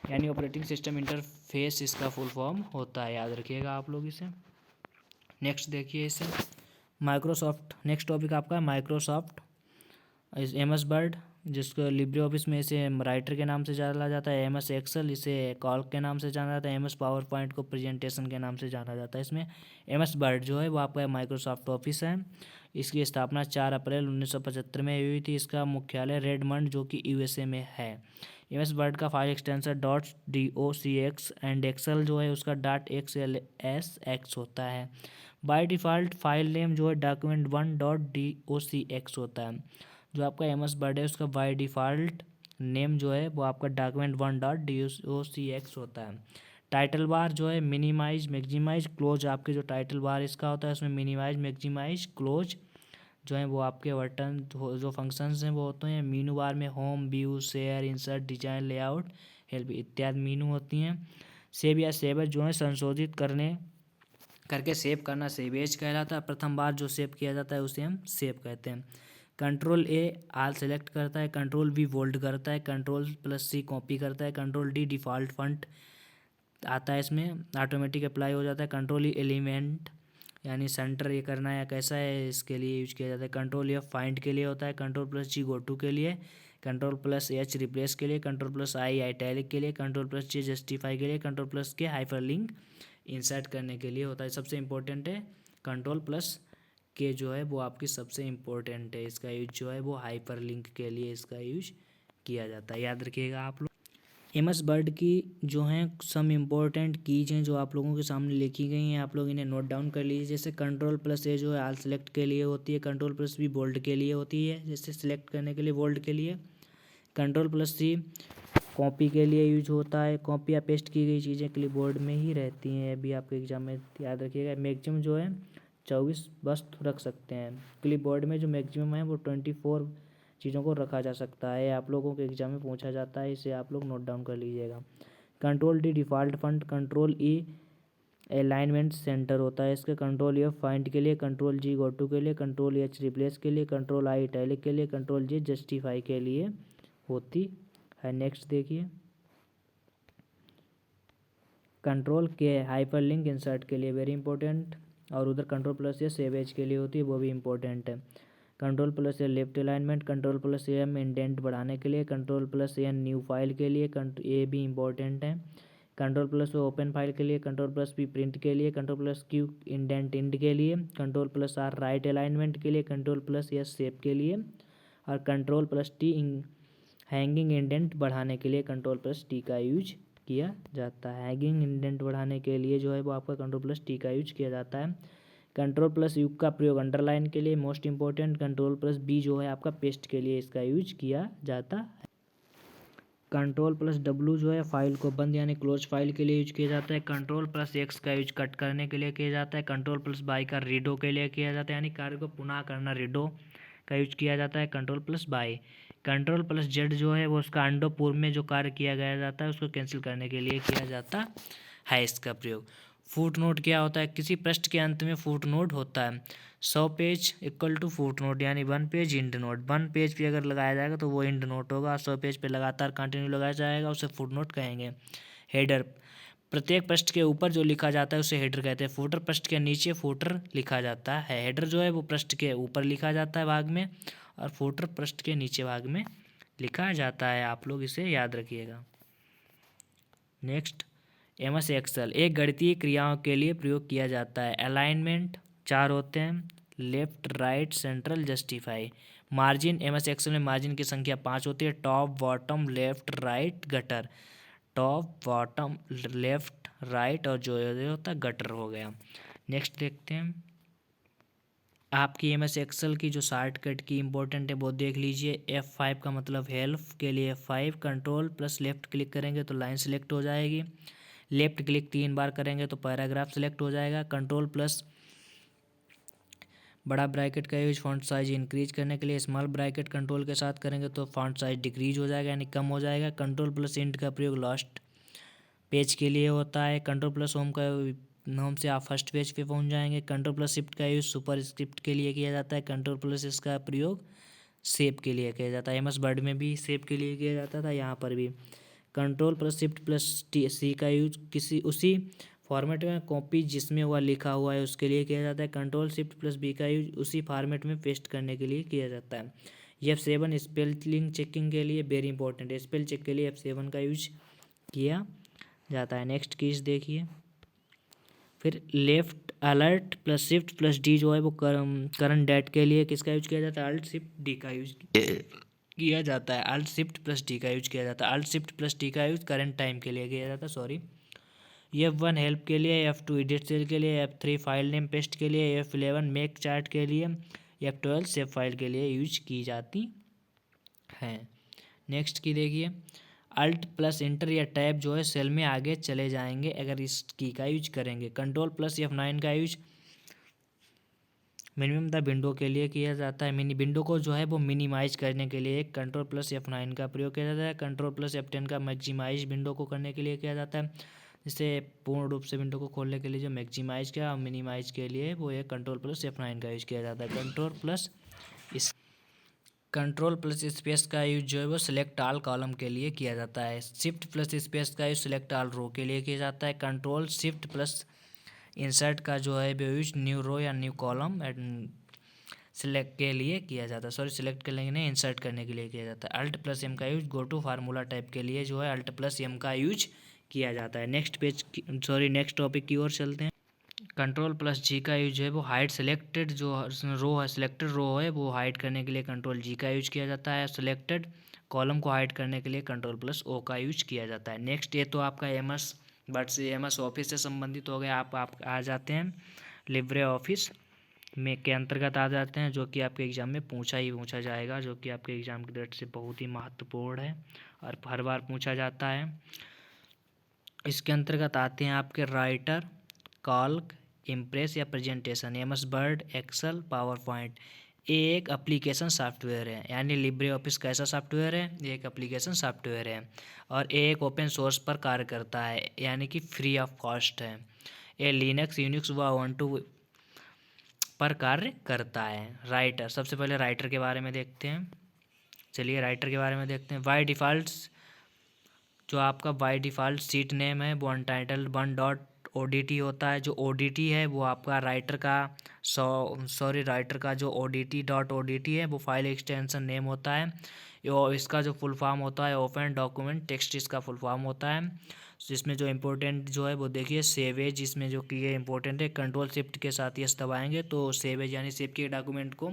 यानी ऑपरेटिंग सिस्टम इंटरफेस इसका फुल फॉर्म होता है, याद रखिएगा आप लोग इसे। नेक्स्ट देखिए इसे, माइक्रोसॉफ्ट, नेक्स्ट टॉपिक आपका है माइक्रोसॉफ्ट MS वर्ड, जिसको लिब्रे ऑफिस में इसे राइटर के नाम से जाना जाता है। MS एक्सेल इसे कॉल्क के नाम से जाना जाता है। MS पावर पॉइंट को प्रेजेंटेशन के नाम से जाना जाता है। इसमें MS वर्ड जो है वो आपका माइक्रोसॉफ्ट ऑफिस है। इसकी स्थापना 4 अप्रैल 1975 में हुई थी। इसका मुख्यालय रेडमंड जो कि USA में है। MS वर्ड का file extension .docx and Excel जो है उसका .xlsx होता है। बाय डिफ़ॉल्ट फाइल नेम जो है document1.docx होता है। जो आपका MS वर्ड है उसका बाय डिफ़ॉल्ट नेम जो है वो आपका document1.docx होता है। टाइटल बार जो है मिनिमाइज, मैक्सिमाइज, क्लोज, आपके जो टाइटल बार इसका होता है उसमें मिनिमाइज, मैक्सिमाइज, क्लोज जो है वो आपके बटन जो फंक्शंस हैं वो होते हैं। मीनू बार में home, view, share, insert, design, layout, help इत्यादि मीनू होती हैं। सेव या सेवर जो है संशोधित करके सेव करना सेवेज कहलाता है। प्रथम बार जो सेव किया जाता है उसे हम सेव कहते हैं। कंट्रोल A आल सेलेक्ट करता है। कंट्रोल B बोल्ड करता है। कंट्रोल+C कॉपी करता है। कंट्रोल D डिफ़ॉल्ट फॉन्ट आता है, इसमें ऑटोमेटिक अप्लाई हो जाता है। कंट्रोल E एलिमेंट यानी सेंटर ये करना है कैसा है इसके लिए यूज किया जाता है। कंट्रोल F फाइंड के लिए होता है। कंट्रोल+G गो टू के लिए। कंट्रोल+H रिप्लेस के लिए। कंट्रोल+I आइटैलिक के लिए। कंट्रोल+J जस्टिफाई के लिए। कंट्रोल+K हाइपरलिंक इंसर्ट करने के लिए होता है। सबसे इम्पोर्टेंट है कंट्रोल+K जो है वो आपकी सबसे इम्पोर्टेंट है। इसका यूज जो है वो हाइपरलिंक के लिए इसका यूज किया जाता है, याद रखिएगा आप लोग। MS वर्ड की जो हैं सम इम्पोर्टेंट कीज हैं जो आप लोगों के सामने लिखी गई हैं, आप लोग इन्हें नोट डाउन कर लीजिए। जैसे कंट्रोल+A जो है आल सेलेक्ट के लिए होती है। कंट्रोल+B बोल्ड के लिए होती है, जैसे सेलेक्ट करने के लिए बोल्ड के लिए। कंट्रोल+C कॉपी के लिए यूज होता है। कॉपी या पेस्ट की गई चीज़ें क्लिपबोर्ड में ही रहती हैं, अभी आपके एग्जाम में याद रखिएगा। मैक्सिमम जो है 24 वस्तु रख सकते हैं। क्लिपबोर्ड में जो मैक्सिमम है वो 24 चीज़ों को रखा जा सकता है। आप लोगों के एग्जाम में पूछा जाता है, इसे आप लोग नोट डाउन कर लीजिएगा। Control D default fund. Control E alignment centre होता है इसका। कंट्रोल F फाइंड के लिए। कंट्रोल G गो टू के लिए। कंट्रोल H रिप्लेस के लिए। कंट्रोल I इटैलिक के लिए। कंट्रोल J जस्टिफाई के लिए होती है। नेक्स्ट देखिए, कंट्रोल K हाइपरलिंक इंसर्ट के लिए वेरी इंपॉर्टेंट, और उधर कंट्रोल+S सेव एज के लिए होती है, वो भी इंपॉर्टेंट है। कंट्रोल+A लेफ्ट अलाइनमेंट। कंट्रोल+M इंडेंट बढ़ाने के लिए। कंट्रोल+N न्यू फाइल के लिए, ये भी इंपॉर्टेंट है। कंट्रोल+O ओपन फाइल के लिए। कंट्रोल+P प्रिंट के लिए। कंट्रोल+Q इंडेंट इंड के लिए। कंट्रोल+R राइट अलाइनमेंट के लिए। कंट्रोल+S सेव के लिए, और कंट्रोल+T हैंगिंग इंडेंट बढ़ाने के लिए कंट्रोल+T का यूज किया जाता है। हैंगिंग इंडेंट बढ़ाने के लिए जो है वो आपका कंट्रोल+T का यूज किया जाता है। कंट्रोल+U का प्रयोग अंडरलाइन के लिए, मोस्ट इंपॉर्टेंट। कंट्रोल+B जो है आपका पेस्ट के लिए इसका यूज किया जाता है। कंट्रोल+W जो है फाइल को बंद यानी क्लोज फाइल के लिए यूज किया जाता है। कंट्रोल+X का यूज कट करने के लिए किया जाता है। कंट्रोल+Y का रीडो के लिए किया जाता है, यानी कार्य को पुनः करना, रीडो का यूज किया जाता है। कंट्रोल+Y कंट्रोल+Z जो है वो उसका अंडो पूर्व में जो कार्य किया गया जाता है उसको कैंसिल करने के लिए किया जाता है इसका प्रयोग। फुट नोट क्या होता है? किसी पृष्ठ के अंत में फुट नोट होता है। 100 page equal to foot note, यानी 1 पेज इंड नोट। 1 पेज पे अगर लगाया जाएगा तो वो इंड नोट होगा। 100 पेज पे लगातार कंटिन्यू लगाया जाएगा उसे फुट नोट कहेंगे। हेडर, प्रत्येक पृष्ठ के ऊपर जो लिखा जाता है उसे हेडर कहते हैं। फुटर, पृष्ठ के नीचे फुटर लिखा जाता है। हेडर जो है वो पृष्ठ के ऊपर लिखा जाता है भाग में, और फुटर पृष्ठ के नीचे भाग में लिखा जाता है। आप लोग इसे याद रखिएगा। नेक्स्ट, एमएस एक्सेल एक गणितीय क्रियाओं के लिए प्रयोग किया जाता है। अलाइनमेंट 4 होते हैं, left right central justify. Margin MS Excel में मार्जिन की संख्या 5 होती है। Top bottom left right gutter, top bottom left right और जो होता है गटर हो गया। नेक्स्ट देखते हैं, आपकी एमएस एक्सेल की जो शॉर्टकट की इंपॉर्टेंट है वो देख लीजिए। F5 का मतलब हेल्प के लिए F5, control plus left click करेंगे तो लाइन सेलेक्ट हो जाएगी। लेफ्ट क्लिक 3 बार करेंगे तो पैराग्राफ सेलेक्ट हो जाएगा। कंट्रोल प्लस बड़ा ब्रैकेट का यूज फॉन्ट साइज इंक्रीज करने के लिए, स्मॉल ब्रैकेट कंट्रोल के साथ करेंगे तो फॉन्ट साइज डिक्रीज हो जाएगा यानी कम हो जाएगा। कंट्रोल प्लस इंट का प्रयोग लास्ट पेज के लिए होता है। कंट्रोल प्लस होम का होम से आप फर्स्ट पेज पे पहुंच जाएंगे। कंट्रोल प्लस शिफ्ट का यूज सुपर स्क्रिप्ट के लिए किया जाता है। कंट्रोल प्लस इसका प्रयोग सेव के लिए किया जाता है। एमएस वर्ड में भी सेव के लिए किया जाता था, यहाँ पर भी। कंट्रोल प्लस शिफ्ट प्लस सी का यूज किसी उसी फॉर्मेट में कॉपी जिसमें हुआ लिखा हुआ है उसके लिए किया जाता है। कंट्रोल शिफ्ट प्लस बी का यूज उसी फॉर्मेट में पेस्ट करने के लिए किया जाता है। F7 स्पेलिंग चेकिंग के लिए वेरी इंपॉर्टेंट है, स्पेल चेक के लिए F7 का यूज किया जाता है। नेक्स्ट कीज देखिए, फिर left alert plus shift plus D जो है वो करंट डेट के लिए किसका यूज किया जाता है? अल्ट शिफ्ट डी का यूज किया जाता है। अल्ट शिफ्ट प्लस डी का यूज किया जाता है। अल्ट शिफ्ट प्लस डी का यूज करंट टाइम के लिए किया जाता है, सॉरी। F1 हेल्प के लिए, F2 एडिट सेल के लिए, F3 फाइल नेम पेस्ट के लिए, F11 मेक चार्ट के लिए, F12 सेव फाइल के लिए यूज की जाती हैं। नेक्स्ट की देखिए, अल्ट प्लस इंटर या टैब जो है सेल में आगे चले जाएंगे अगर इस की का यूज करेंगे। कंट्रोल प्लस F9 का यूज मिनिमम द विंडो के लिए किया जाता है। मिनी विंडो को जो है वो मिनिमाइज करने के लिए कंट्रोल प्लस F9 का प्रयोग किया जाता है। कंट्रोल प्लस F10 का मैक्सिमाइज विंडो को करने के लिए किया जाता है। जिससे पूर्ण रूप से विंडो को खोलने के लिए जो मैक्सिमाइज किया और मिनिमाइज के लिए वो एक कंट्रोल प्लस F9 का यूज किया जाता है। कंट्रोल प्लस स्पेस का यूज जो है वो सिलेक्ट ऑल कॉलम के लिए किया जाता है। शिफ्ट प्लस स्पेस का यूज सिलेक्ट ऑल रो के लिए किया जाता है। कंट्रोल शिफ्ट प्लस इंसर्ट का जो है वो यूज न्यू रो या न्यू कॉलम सिलेक्ट के लिए किया जाता है, सॉरी सिलेक्ट करने के लिए इंसर्ट करने के लिए किया जाता है। अल्ट प्लस एम का use go to formula type के लिए जो है अल्ट प्लस एम का यूज किया जाता है। नेक्स्ट टॉपिक की ओर चलते हैं। कंट्रोल प्लस जी का यूज है वो हाइड सेलेक्टेड जो रो है, सिलेक्टेड रो है वो हाइड करने के लिए कंट्रोल जी का यूज किया जाता है। सिलेक्टेड कॉलम को हाइड करने के लिए कंट्रोल प्लस ओ का यूज किया जाता है। नेक्स्ट ये तो आपका एमएस वर्ड से एमएस ऑफिस से संबंधित हो गया। आप आ जाते हैं लिब्रे ऑफिस में के अंतर्गत आ जाते हैं, जो कि आपके एग्ज़ाम में पूछा जाएगा, जो कि आपके एग्ज़ाम की दृष्टि से बहुत ही महत्वपूर्ण है और हर बार पूछा जाता है। इसके अंतर्गत आते हैं आपके राइटर, कॉल्क, इम्प्रेस या presentation, MS Word, Excel, PowerPoint. ये एक एप्लीकेशन सॉफ्टवेयर है, यानी लिब्रे ऑफिस कैसा सॉफ्टवेयर है? ये एक एप्लीकेशन सॉफ्टवेयर है और ये एक ओपन सोर्स पर कार्य करता है, यानी कि फ्री ऑफ कॉस्ट है। ये लिनक्स, यूनिक्स व उबुंटू पर कार्य करता है। राइटर, सबसे पहले राइटर के बारे में देखते हैं। चलिए राइटर के बारे में देखते हैं। बाय डिफ़ॉल्ट जो आपका बाय डिफ़ॉल्ट सीट नेम है वो अनटाइटल्ड 1.odt होता है। जो odt है वो आपका राइटर का राइटर का जो odt है वो फाइल एक्सटेंशन नेम होता है। इसका जो फुल फॉर्म होता है ओपन डॉक्यूमेंट टेक्स्ट, इसका फुल फॉर्म होता है। जिसमें जो इम्पोर्टेंट जो है वो देखिए सेवेज, इसमें जो कि ये इंपॉर्टेंट है, कंट्रोल शिफ्ट के साथ यस दबाएंगे तो सेवेज यानी सेव किए डॉक्यूमेंट को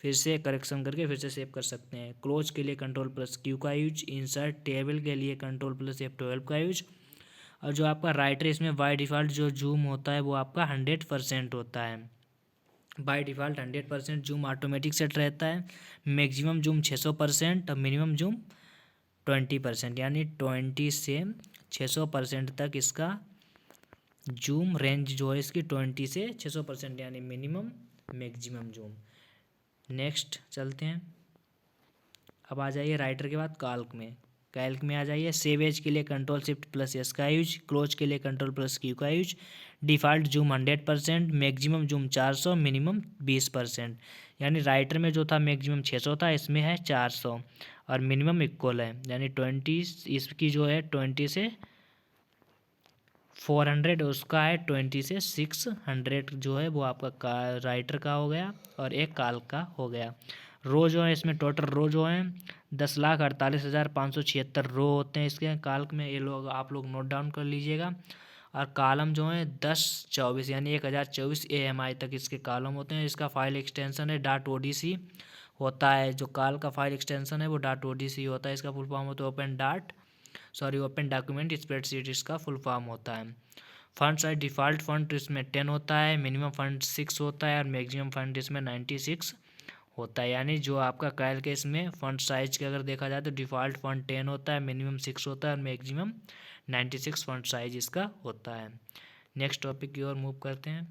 फिर से करेक्शन करके फिर से सेव कर सकते हैं। क्लोज के लिए कंट्रोल प्लस क्यू का यूज, इंसर्ट टेबल के लिए कंट्रोल प्लस F12 का यूज। और जो आपका राइटर इसमें बाय डिफ़ॉल्ट जो जूम होता है वो आपका 100% होता है। By default 100% zoom automatic set रहता है। मैक्सिमम जूम 600% और मिनिमम जूम 20%, यानी 20 से 600% तक इसका जूम रेंज जो है इसकी 20 से 600%, यानी मिनिमम मैक्सिमम जूम। नेक्स्ट चलते हैं, अब आ जाइए राइटर के बाद कैल्क में आ जाइए। सेव एज के लिए कंट्रोल शिफ्ट प्लस एस का यूज, क्लोज के लिए कंट्रोल प्लस क्यू का use. Default zoom 100%, maximum zoom 400, minimum 20%, यानी राइटर में जो था मैक्सिमम 600 था, इसमें है 400 और मिनिमम इक्वल है, यानी 20 इसकी जो है 20 से 400, उसका है 20 से 600 जो है वो आपका राइटर का हो गया और एक काल का हो गया। रो जो है इसमें टोटल रो जो है 10,48,576 रो होते हैं इसके काल्क में। ये लोग आप लोग नोट डाउन कर लीजिएगा। और कॉलम जो है 1024 यानी 1024 AMI तक इसके कॉलम होते हैं। इसका फाइल एक्सटेंशन है .odc होता है। जो कॉल का फाइल एक्सटेंशन है वो .odc होता है। इसका फुल फॉर्म होता है ओपन डॉक्यूमेंट स्प्रेडशीट इसका फुल फॉर्म होता है। फंड साइज डिफ़ॉल्ट फंड इसमें 10 होता है, मिनिमम फंड 6 होता है और मैक्सिमम फंड इसमें 96 होता है। यानी जो आपका कैल के इसमें फंड साइज के अगर देखा जाए तो डिफ़ॉल्ट फंड 10 होता है, मिनिमम 6 होता है और मैक्सिमम 96 फंड साइज इसका होता है। नेक्स्ट टॉपिक की ओर मूव करते हैं।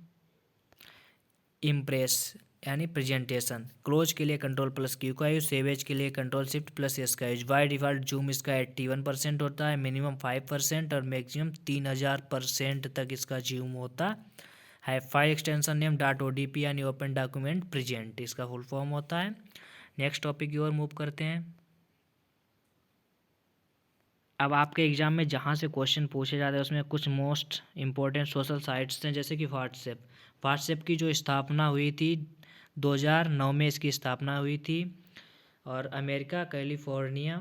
इम्प्रेस यानी प्रेजेंटेशन। क्लोज के लिए कंट्रोल+Q का यूज, सेवेज के लिए कंट्रोल+Shift+S का यूज। बाय डिफ़ॉल्ट जूम इसका 81% होता है, मिनिमम 5% और मैक्सिमम 3000% तक इसका जूम होता है। फाइल एक्सटेंशन नेम .odp यानी ओपन डॉक्यूमेंट प्रेजेंट इसका फुल फॉर्म होता है। नेक्स्ट टॉपिक की ओर मूव करते हैं। अब आपके एग्जाम में जहाँ से क्वेश्चन पूछे जाते हैं उसमें कुछ मोस्ट इम्पोर्टेंट सोशल साइट्स हैं, जैसे कि व्हाट्सएप की जो स्थापना हुई थी 2009 में इसकी स्थापना हुई थी और अमेरिका कैलिफोर्निया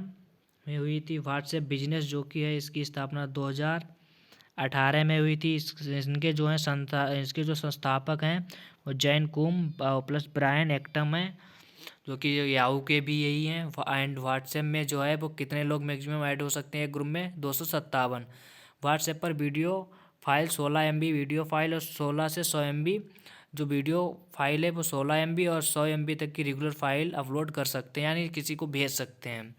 में हुई थी। व्हाट्सएप बिजनेस जो कि है इसकी स्थापना 2018 में हुई थी। इनके जो हैं इसके जो संस्थापक हैं वो जैन कुम प्लस ब्रायन एक्टम हैं, जो कि याहू के भी यही हैं। एंड व्हाट्सएप में जो है वो कितने लोग मैक्सिमम ऐड हो सकते हैं एक ग्रुप में? 257। व्हाट्सएप पर video file 16 MB video file और 16 से 100 MB जो वीडियो फाइल है वो 16 MB और 100 MB तक की रेगुलर फाइल अपलोड कर सकते हैं, यानी किसी को भेज सकते हैं।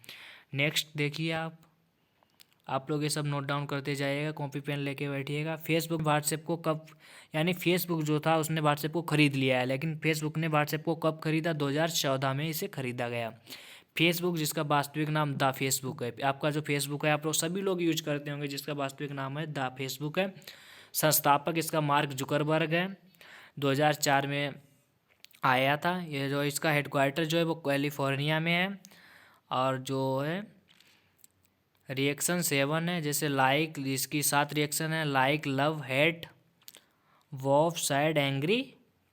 नेक्स्ट देखिए आप लोग ये सब नोट डाउन करते जाइएगा, कॉपी पेन लेके बैठिएगा। फेसबुक व्हाट्सएप को कब, यानी फेसबुक जो था उसने व्हाट्सएप को खरीद लिया है, लेकिन फेसबुक ने व्हाट्सएप को कब खरीदा? 2014 में इसे खरीदा गया। फेसबुक जिसका वास्तविक नाम द फेसबुक है, आपका जो फेसबुक है आप लोग सभी लोग यूज करते होंगे, जिसका वास्तविक नाम है द फेसबुक है। संस्थापक इसका मार्क जुकरबर्ग है, 2004 में आया था। ये जो इसका हेडक्वार्टर जो है वो कैलिफोर्निया में है। और जो है रिएक्शन 7 है, जैसे लाइक, इसकी 7 रिएक्शन है, like, love, hate, wow, sad, angry,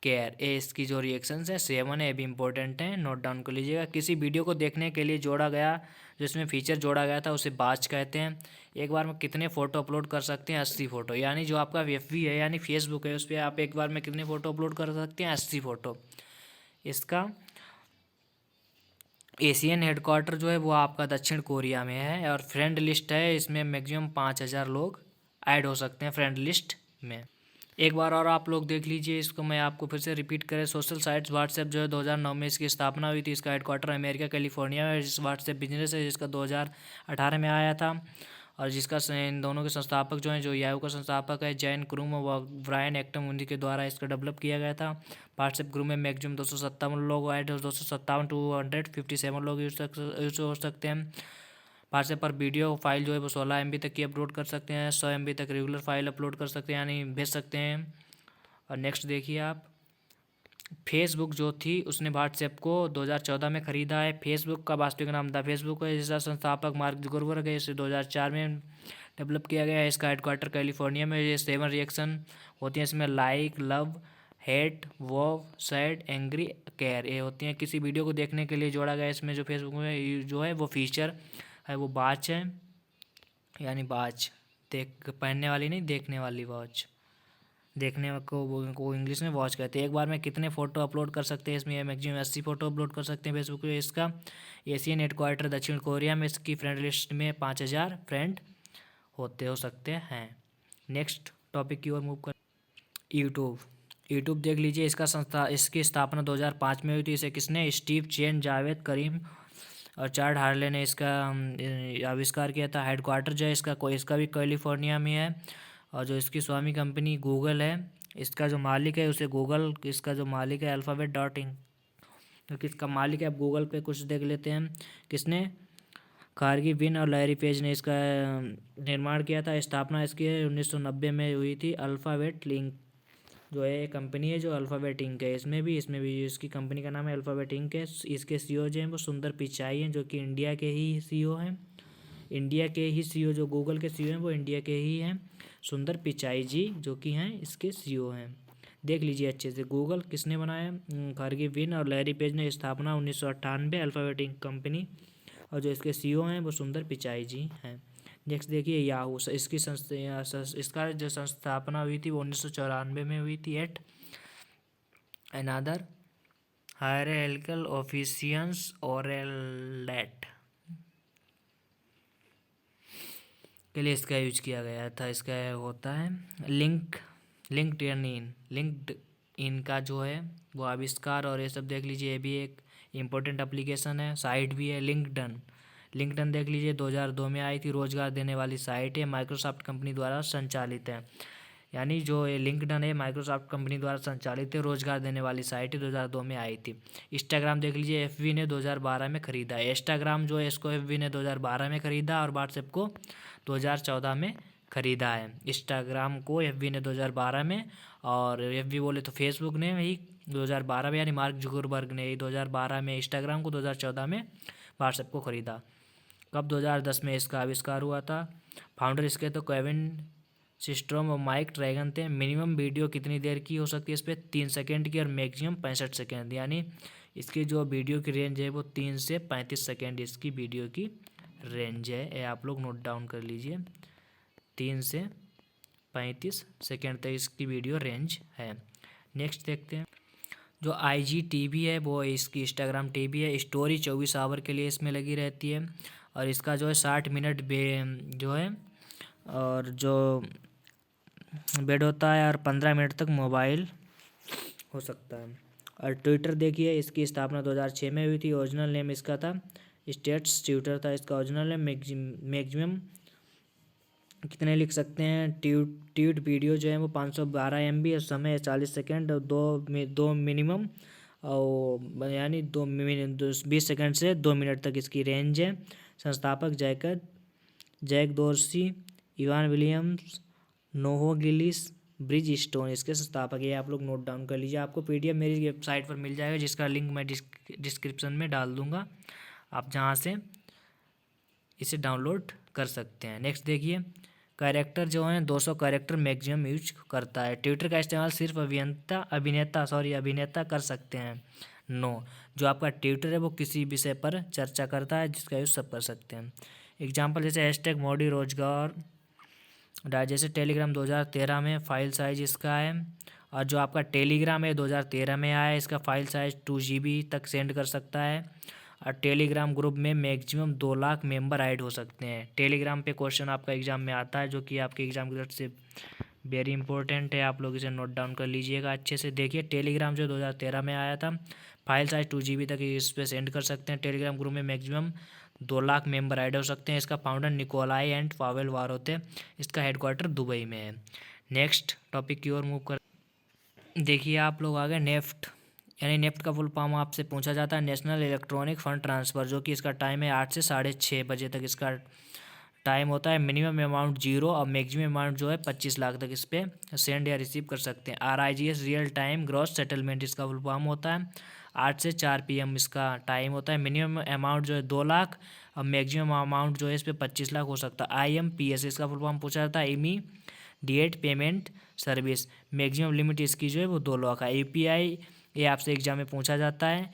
care. ये इसकी जो रिएक्शंस है 7 है, ये भी इंपॉर्टेंट है, नोट डाउन कर लीजिएगा। किसी वीडियो को देखने के लिए जोड़ा गया जिसमें फीचर जोड़ा गया था उसे बाच कहते हैं। एक बार में कितने फ़ोटो अपलोड कर सकते हैं? 80 फ़ोटो। यानी जो आपका FB है यानी फेसबुक है उस पर आप एक बार में कितने फ़ोटो अपलोड कर सकते हैं? 80 फ़ोटो। इसका एशियन हेडक्वार्टर जो है वो आपका दक्षिण कोरिया में है। और फ्रेंड लिस्ट है, इसमें मैक्सिमम 5000 लोग ऐड हो सकते हैं फ्रेंड लिस्ट में। एक बार और आप लोग देख लीजिए इसको, मैं आपको फिर से रिपीट करें। सोशल साइट्स व्हाट्सएप जो है 2009 में इसकी स्थापना हुई थी। इसका हेडक्वार्टर अमेरिका कैलिफोर्निया में। जिस व्हाट्सएप बिजनेस है जिसका 2018 में आया था और जिसका इन दोनों के संस्थापक जो हैं, जो याहू का संस्थापक है जैन क्रूम और ब्रायन एक्टम, उन्हीं के द्वारा इसका डेवलप किया गया था। व्हाट्सएप ग्रुप में मैक्सिमम 257 लोग ऐड, 257 257 लोग यूज हो सकते हैं। व्हाट्सएप पर वीडियो फाइल जो है वो 16 MB तक की अपलोड कर सकते हैं, 100 MB तक रेगुलर फाइल अपलोड कर सकते हैं, यानी भेज सकते हैं। और नेक्स्ट देखिए आप, फेसबुक जो थी उसने व्हाट्सएप को 2014 में ख़रीदा है। फेसबुक का वास्तविक नाम द फेसबुक है, जिसका संस्थापक मार्क जुकरबर्ग है। इसे 2004 में डेवलप किया गया है। इसका हेडक्वार्टर कैलिफोर्निया में। ये 7 रिएक्शन होती हैं इसमें, लाइक, लव, हेट, वो, सैड, एंग्री, केयर, ये होती हैं। किसी वीडियो को देखने के लिए जोड़ा गया इसमें जो फेसबुक में जो है वो फीचर है वो बाच है, यानी बाच, देख पहनने वाली नहीं, देखने वाली वॉच। देखने को इंग्लिश में वॉच कहते हैं। एक बार में कितने फ़ोटो अपलोड कर सकते हैं? इसमें मैक्सिमम 80 फ़ोटो अपलोड कर सकते हैं फेसबुक पे। इसका एशियन हेडक्वार्टर दक्षिण कोरिया में। इसकी फ्रेंड लिस्ट में 5000 फ्रेंड हो सकते हैं। नेक्स्ट टॉपिक की ओर मूव कर। यूट्यूब देख लीजिए, इसकी स्थापना 2005 में हुई थी। इसे किसने? स्टीव चेन, जावेद करीम और चार्ल्स हार्ले ने इसका आविष्कार किया था। हेडक्वार्टर जो है इसका भी कैलिफोर्निया में है। और जो इसकी स्वामी कंपनी गूगल है, इसका जो मालिक है उसे गूगल, इसका जो मालिक है अल्फ़ाबेट.इंक, तो किसका मालिक है? आप गूगल पे कुछ देख लेते हैं। किसने? कार्गी विन और लैरी पेज ने इसका निर्माण किया था। स्थापना इसकी 1990 में हुई थी। अल्फ़ाबेट इंक जो है कंपनी है, जो अल्फ़ाबेट इंक है, इसमें भी इसकी कंपनी का नाम है अल्फ़ाबेट इंक है। इसके CEO जो हैं वो सुंदर पिचाई हैं, जो कि इंडिया के ही CEO हैं। इंडिया के ही CEO जो गूगल के CEO हैं वो इंडिया के ही हैं, सुंदर पिचाई जी, जो कि हैं इसके CEO हैं। देख लीजिए अच्छे से, गूगल किसने बनाया? कार्गी विन और लैरी पेज ने। स्थापना 1998 अल्फ़ाबेट इंक कंपनी। और जो इसके सीईओ हैं वो सुंदर पिचाई जी हैं। नेक्स्ट देखिए याहू, इसका जो संस्थापना हुई थी वो 1994 में हुई थी। एट अनदर हायरार्किकल ऑफिशियंस ओरलेट के लिए इसका यूज किया गया था। इसका होता है लिंक्डइन का जो है वो आविष्कार और ये सब देख लीजिए, ये भी एक इम्पोर्टेंट एप्लीकेशन है, साइट भी है। लिंक्डइन देख लीजिए 2002 में आई थी, रोजगार देने वाली साइट है, माइक्रोसॉफ्ट कंपनी द्वारा संचालित है। यानी जो ये लिंक्डइन है माइक्रोसॉफ्ट कंपनी द्वारा संचालित है, रोजगार देने वाली साइट है, 2002 में आई थी। इंस्टाग्राम देख लीजिए एफबी ने 2012 में खरीदा है। इंस्टाग्राम जो है इसको एफबी ने 2012 में खरीदा और व्हाट्सएप को 2014 में खरीदा है। इंस्टाग्राम को एफबी ने 2012 में, और एफबी बोले तो फेसबुक ने ही 2012 में, यानी मार्क जुकरबर्ग ने ही 2012 में इंस्टाग्राम को, 2014 में व्हाट्सएप को खरीदा। कब? 2010 में इसका आविष्कार हुआ था। फाउंडर इसके तो केविन सिस्ट्रोम और माइक ड्रैगन थे। मिनिमम वीडियो कितनी देर की हो सकती है इस पर? 3 सेकेंड की, और मैक्सिमम 65 सेकेंड, यानी इसकी जो वीडियो की रेंज है वो 3 से 35 सेकेंड इसकी वीडियो की रेंज है। ये आप लोग नोट डाउन कर लीजिए, 3 से 35 सेकेंड तक इसकी वीडियो रेंज है। नेक्स्ट देखते हैं, जो IGTV है वो इसकी इंस्टाग्राम टीवी है। स्टोरी 24 आवर के लिए इसमें लगी रहती है, और इसका जो है 60 मिनट जो है और जो बेड होता है, और 15 मिनट तक मोबाइल हो सकता है। और ट्विटर देखिए, इसकी स्थापना 2006 में हुई थी। ओरिजिनल नेम इसका था स्टेट्स ट्विटर था इसका ओरिजिनल नेम। मैक्सिमम कितने लिख सकते हैं? ट्वीट वीडियो जो है वो 512 MB और समय 40 सेकेंड, और दो मिनिमम, और यानी 20 सेकेंड से 2 मिनट तक इसकी रेंज है। संस्थापक Jack Dorsey, Evan Williams, Noah Glass, Biz Stone इसके संस्थापक। ये आप लोग नोट डाउन कर लीजिए। आपको PDF मेरी वेबसाइट पर मिल जाएगा, जिसका लिंक मैं डिस्क्रिप्शन में डाल दूंगा, आप जहाँ से इसे डाउनलोड कर सकते हैं। नेक्स्ट देखिए, कैरेक्टर जो है 200 कैरेक्टर मैक्सिमम यूज करता है। ट्विटर का इस्तेमाल सिर्फ अभिनेता कर सकते हैं। नो, जो आपका ट्विटर है वो किसी विषय पर चर्चा करता है, जिसका यूज सब कर सकते हैं। एग्जाम्पल जैसे हैशटैग मोदी रोजगार, जैसे टेलीग्राम 2013 में फाइल साइज इसका है, और जो आपका टेलीग्राम है 2013 में आया है, इसका फाइल साइज 2 GB तक सेंड कर सकता है। और टेलीग्राम ग्रुप में मैक्सिमम 2 लाख मेंबर ऐड हो सकते हैं। टेलीग्राम पे क्वेश्चन आपका एग्जाम में आता है, जो कि आपके एग्जाम की तरफ से वेरी इंपॉर्टेंट है, आप लोग इसे नोट डाउन कर लीजिएगा अच्छे से। देखिए टेलीग्राम जो 2013 में आया था, फाइल साइज 2 GB तक इस पर सेंड कर सकते हैं। टेलीग्राम ग्रुप में मैक्सिमम 2 लाख मेंबर ऐड हो सकते हैं। इसका फाउंडर निकोलाई एंड पावेल वारो थे। इसका हेडक्वार्टर दुबई में है। नेक्स्ट टॉपिक की ओर मूव कर, देखिए आप लोग आ गए नेफ्ट, यानी नेफ्ट का फुल फॉर्म आपसे पूछा जाता है नेशनल इलेक्ट्रॉनिक फंड ट्रांसफ़र, जो कि इसका टाइम है 8 से 6:30 बजे तक इसका टाइम होता है। मिनिमम अमाउंट 0 और मैक्सिमम अमाउंट जो है 25 लाख तक इस पर सेंड या रिसीव कर सकते हैं। RIGS real time gross settlement इसका फुल फॉर्म होता है। 8 से 4 PM इसका टाइम होता है। मिनिमम अमाउंट जो है 2 लाख और मैक्सिमम अमाउंट जो है इस पर 25 लाख हो सकता है। IMPS इसका फुल फॉर्म पूछा जाता है immediate payment service. Maximum limit इसकी जो है वो 2 लाख है। API ये आपसे एग्जाम में पूछा जाता है।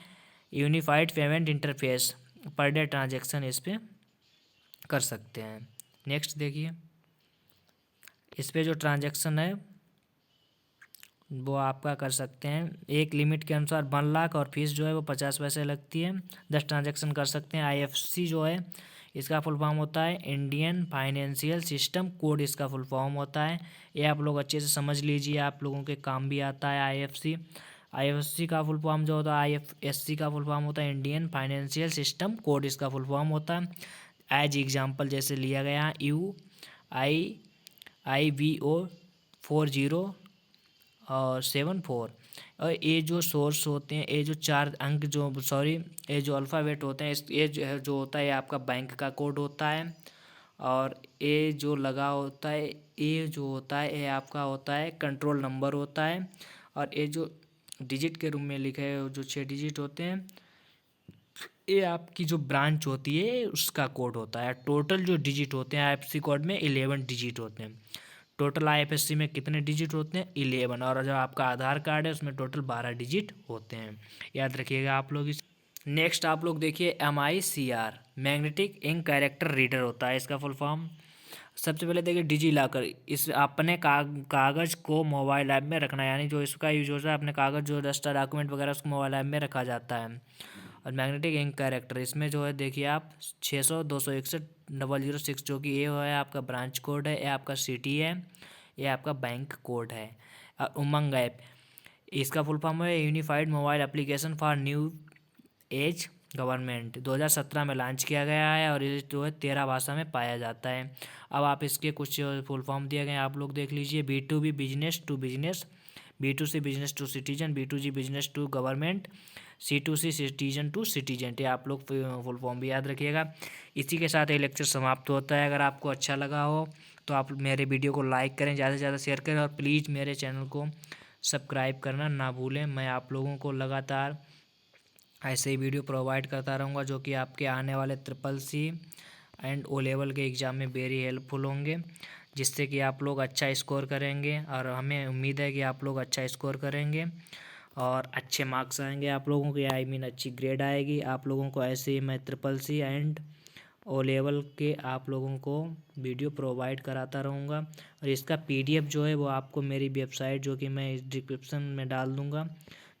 Unified payment interface, per day transaction इस पर कर सकते हैं। नेक्स्ट देखिए, इस पे जो ट्रांजैक्शन है वो आपका कर सकते हैं एक लिमिट के अनुसार 1 लाख, और फीस जो है वो 50 पैसे लगती है। 10 ट्रांजैक्शन कर सकते हैं। IFC जो है इसका फुल फॉर्म होता है इंडियन फाइनेंशियल सिस्टम कोड, इसका फुल फॉर्म होता है। ये आप लोग अच्छे से समझ लीजिए, आप लोगों के काम भी आता है। IFC का फुल फॉर्म जो होता है, IFSC का फुल फॉर्म होता है इंडियन फाइनेंशियल सिस्टम कोड, इसका फुल फॉर्म होता है। एज एग्जाम्पल जैसे लिया गया UIIVO 40 और 74, और ये जो सोर्स होते हैं, ये जो 4 अंक ये जो अल्फ़ाबेट होते हैं, ये जो होता है ये आपका बैंक का कोड होता है। और ये जो लगा होता है, ये जो होता है ये आपका होता है कंट्रोल नंबर होता है। और ये जो डिजिट के रूप में लिखे है जो 6 डिजिट होते हैं, ये आपकी जो ब्रांच होती है उसका कोड होता है। टोटल जो डिजिट होते हैं IFSC कोड में 11 डिजिट होते हैं। टोटल IFSC में कितने डिजिट होते हैं? 11। और जो आपका आधार कार्ड है उसमें टोटल 12 डिजिट होते हैं। याद रखिएगा आप लोग इस। नेक्स्ट आप लोग देखिए MICR, magnetic ink character reader होता है इसका फुल फॉर्म। सबसे पहले देखिए डिजी लॉकर, इस अपने कागज़ को मोबाइल ऐप में रखना, यानी जो इसका यूज होता है अपने कागज़ जो रजिस्टर डॉक्यूमेंट वगैरह उसको मोबाइल ऐप में रखा जाता है। और मैग्नेटिक इंक कैरेक्टर, इसमें जो है देखिए आप 600-261-006 जो कि ये है आपका ब्रांच कोड है, ये आपका सिटी है, ये आपका बैंक कोड है। और उमंग ऐप, इसका फुल फॉर्म है unified mobile application for new age government, 2017 में लॉन्च किया गया है और ये जो है 13 भाषा में पाया जाता है। अब आप इसके कुछ फुल फॉर्म दिए गए हैं, आप लोग देख लीजिए। B2B business to business, B2C business to citizen, B2G business to government, C2C citizen to citizen. ये आप लोग फुल फॉर्म भी याद रखिएगा। इसी के साथ ये लेक्चर समाप्त होता है। अगर आपको अच्छा लगा हो तो आप मेरे वीडियो को लाइक करें, ज़्यादा से ज़्यादा शेयर करें और प्लीज़ मेरे चैनल को सब्सक्राइब करना ना भूलें। मैं आप लोगों को लगातार ऐसे ही वीडियो प्रोवाइड करता रहूँगा जो कि आपके आने वाले CCC एंड O लेवल के एग्ज़ाम में वेरी हेल्पफुल होंगे, जिससे कि आप लोग अच्छा स्कोर करेंगे। और हमें उम्मीद है कि आप लोग अच्छा स्कोर करेंगे और अच्छे मार्क्स आएंगे आप लोगों के, आई मीन अच्छी ग्रेड आएगी आप लोगों को। ऐसे ही मैं CCC एंड O लेवल के आप लोगों को वीडियो प्रोवाइड कराता रहूँगा। और इसका PDF जो है वो आपको मेरी वेबसाइट जो कि मैं इस डिस्क्रिप्शन में डाल दूँगा,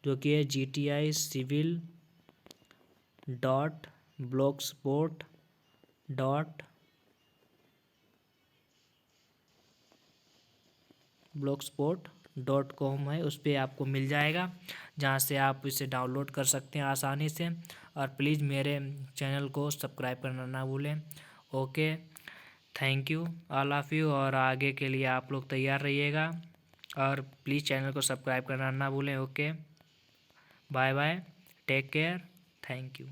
जो कि है gti.blogspot.com है, उस पर आपको मिल जाएगा, जहाँ से आप इसे डाउनलोड कर सकते हैं आसानी से। और प्लीज़ मेरे चैनल को सब्सक्राइब करना ना भूलें। Okay, thank you all of you, और आगे के लिए आप लोग तैयार रहिएगा और प्लीज़ चैनल को सब्सक्राइब करना ना भूलें। Okay, bye bye, take care, thank you.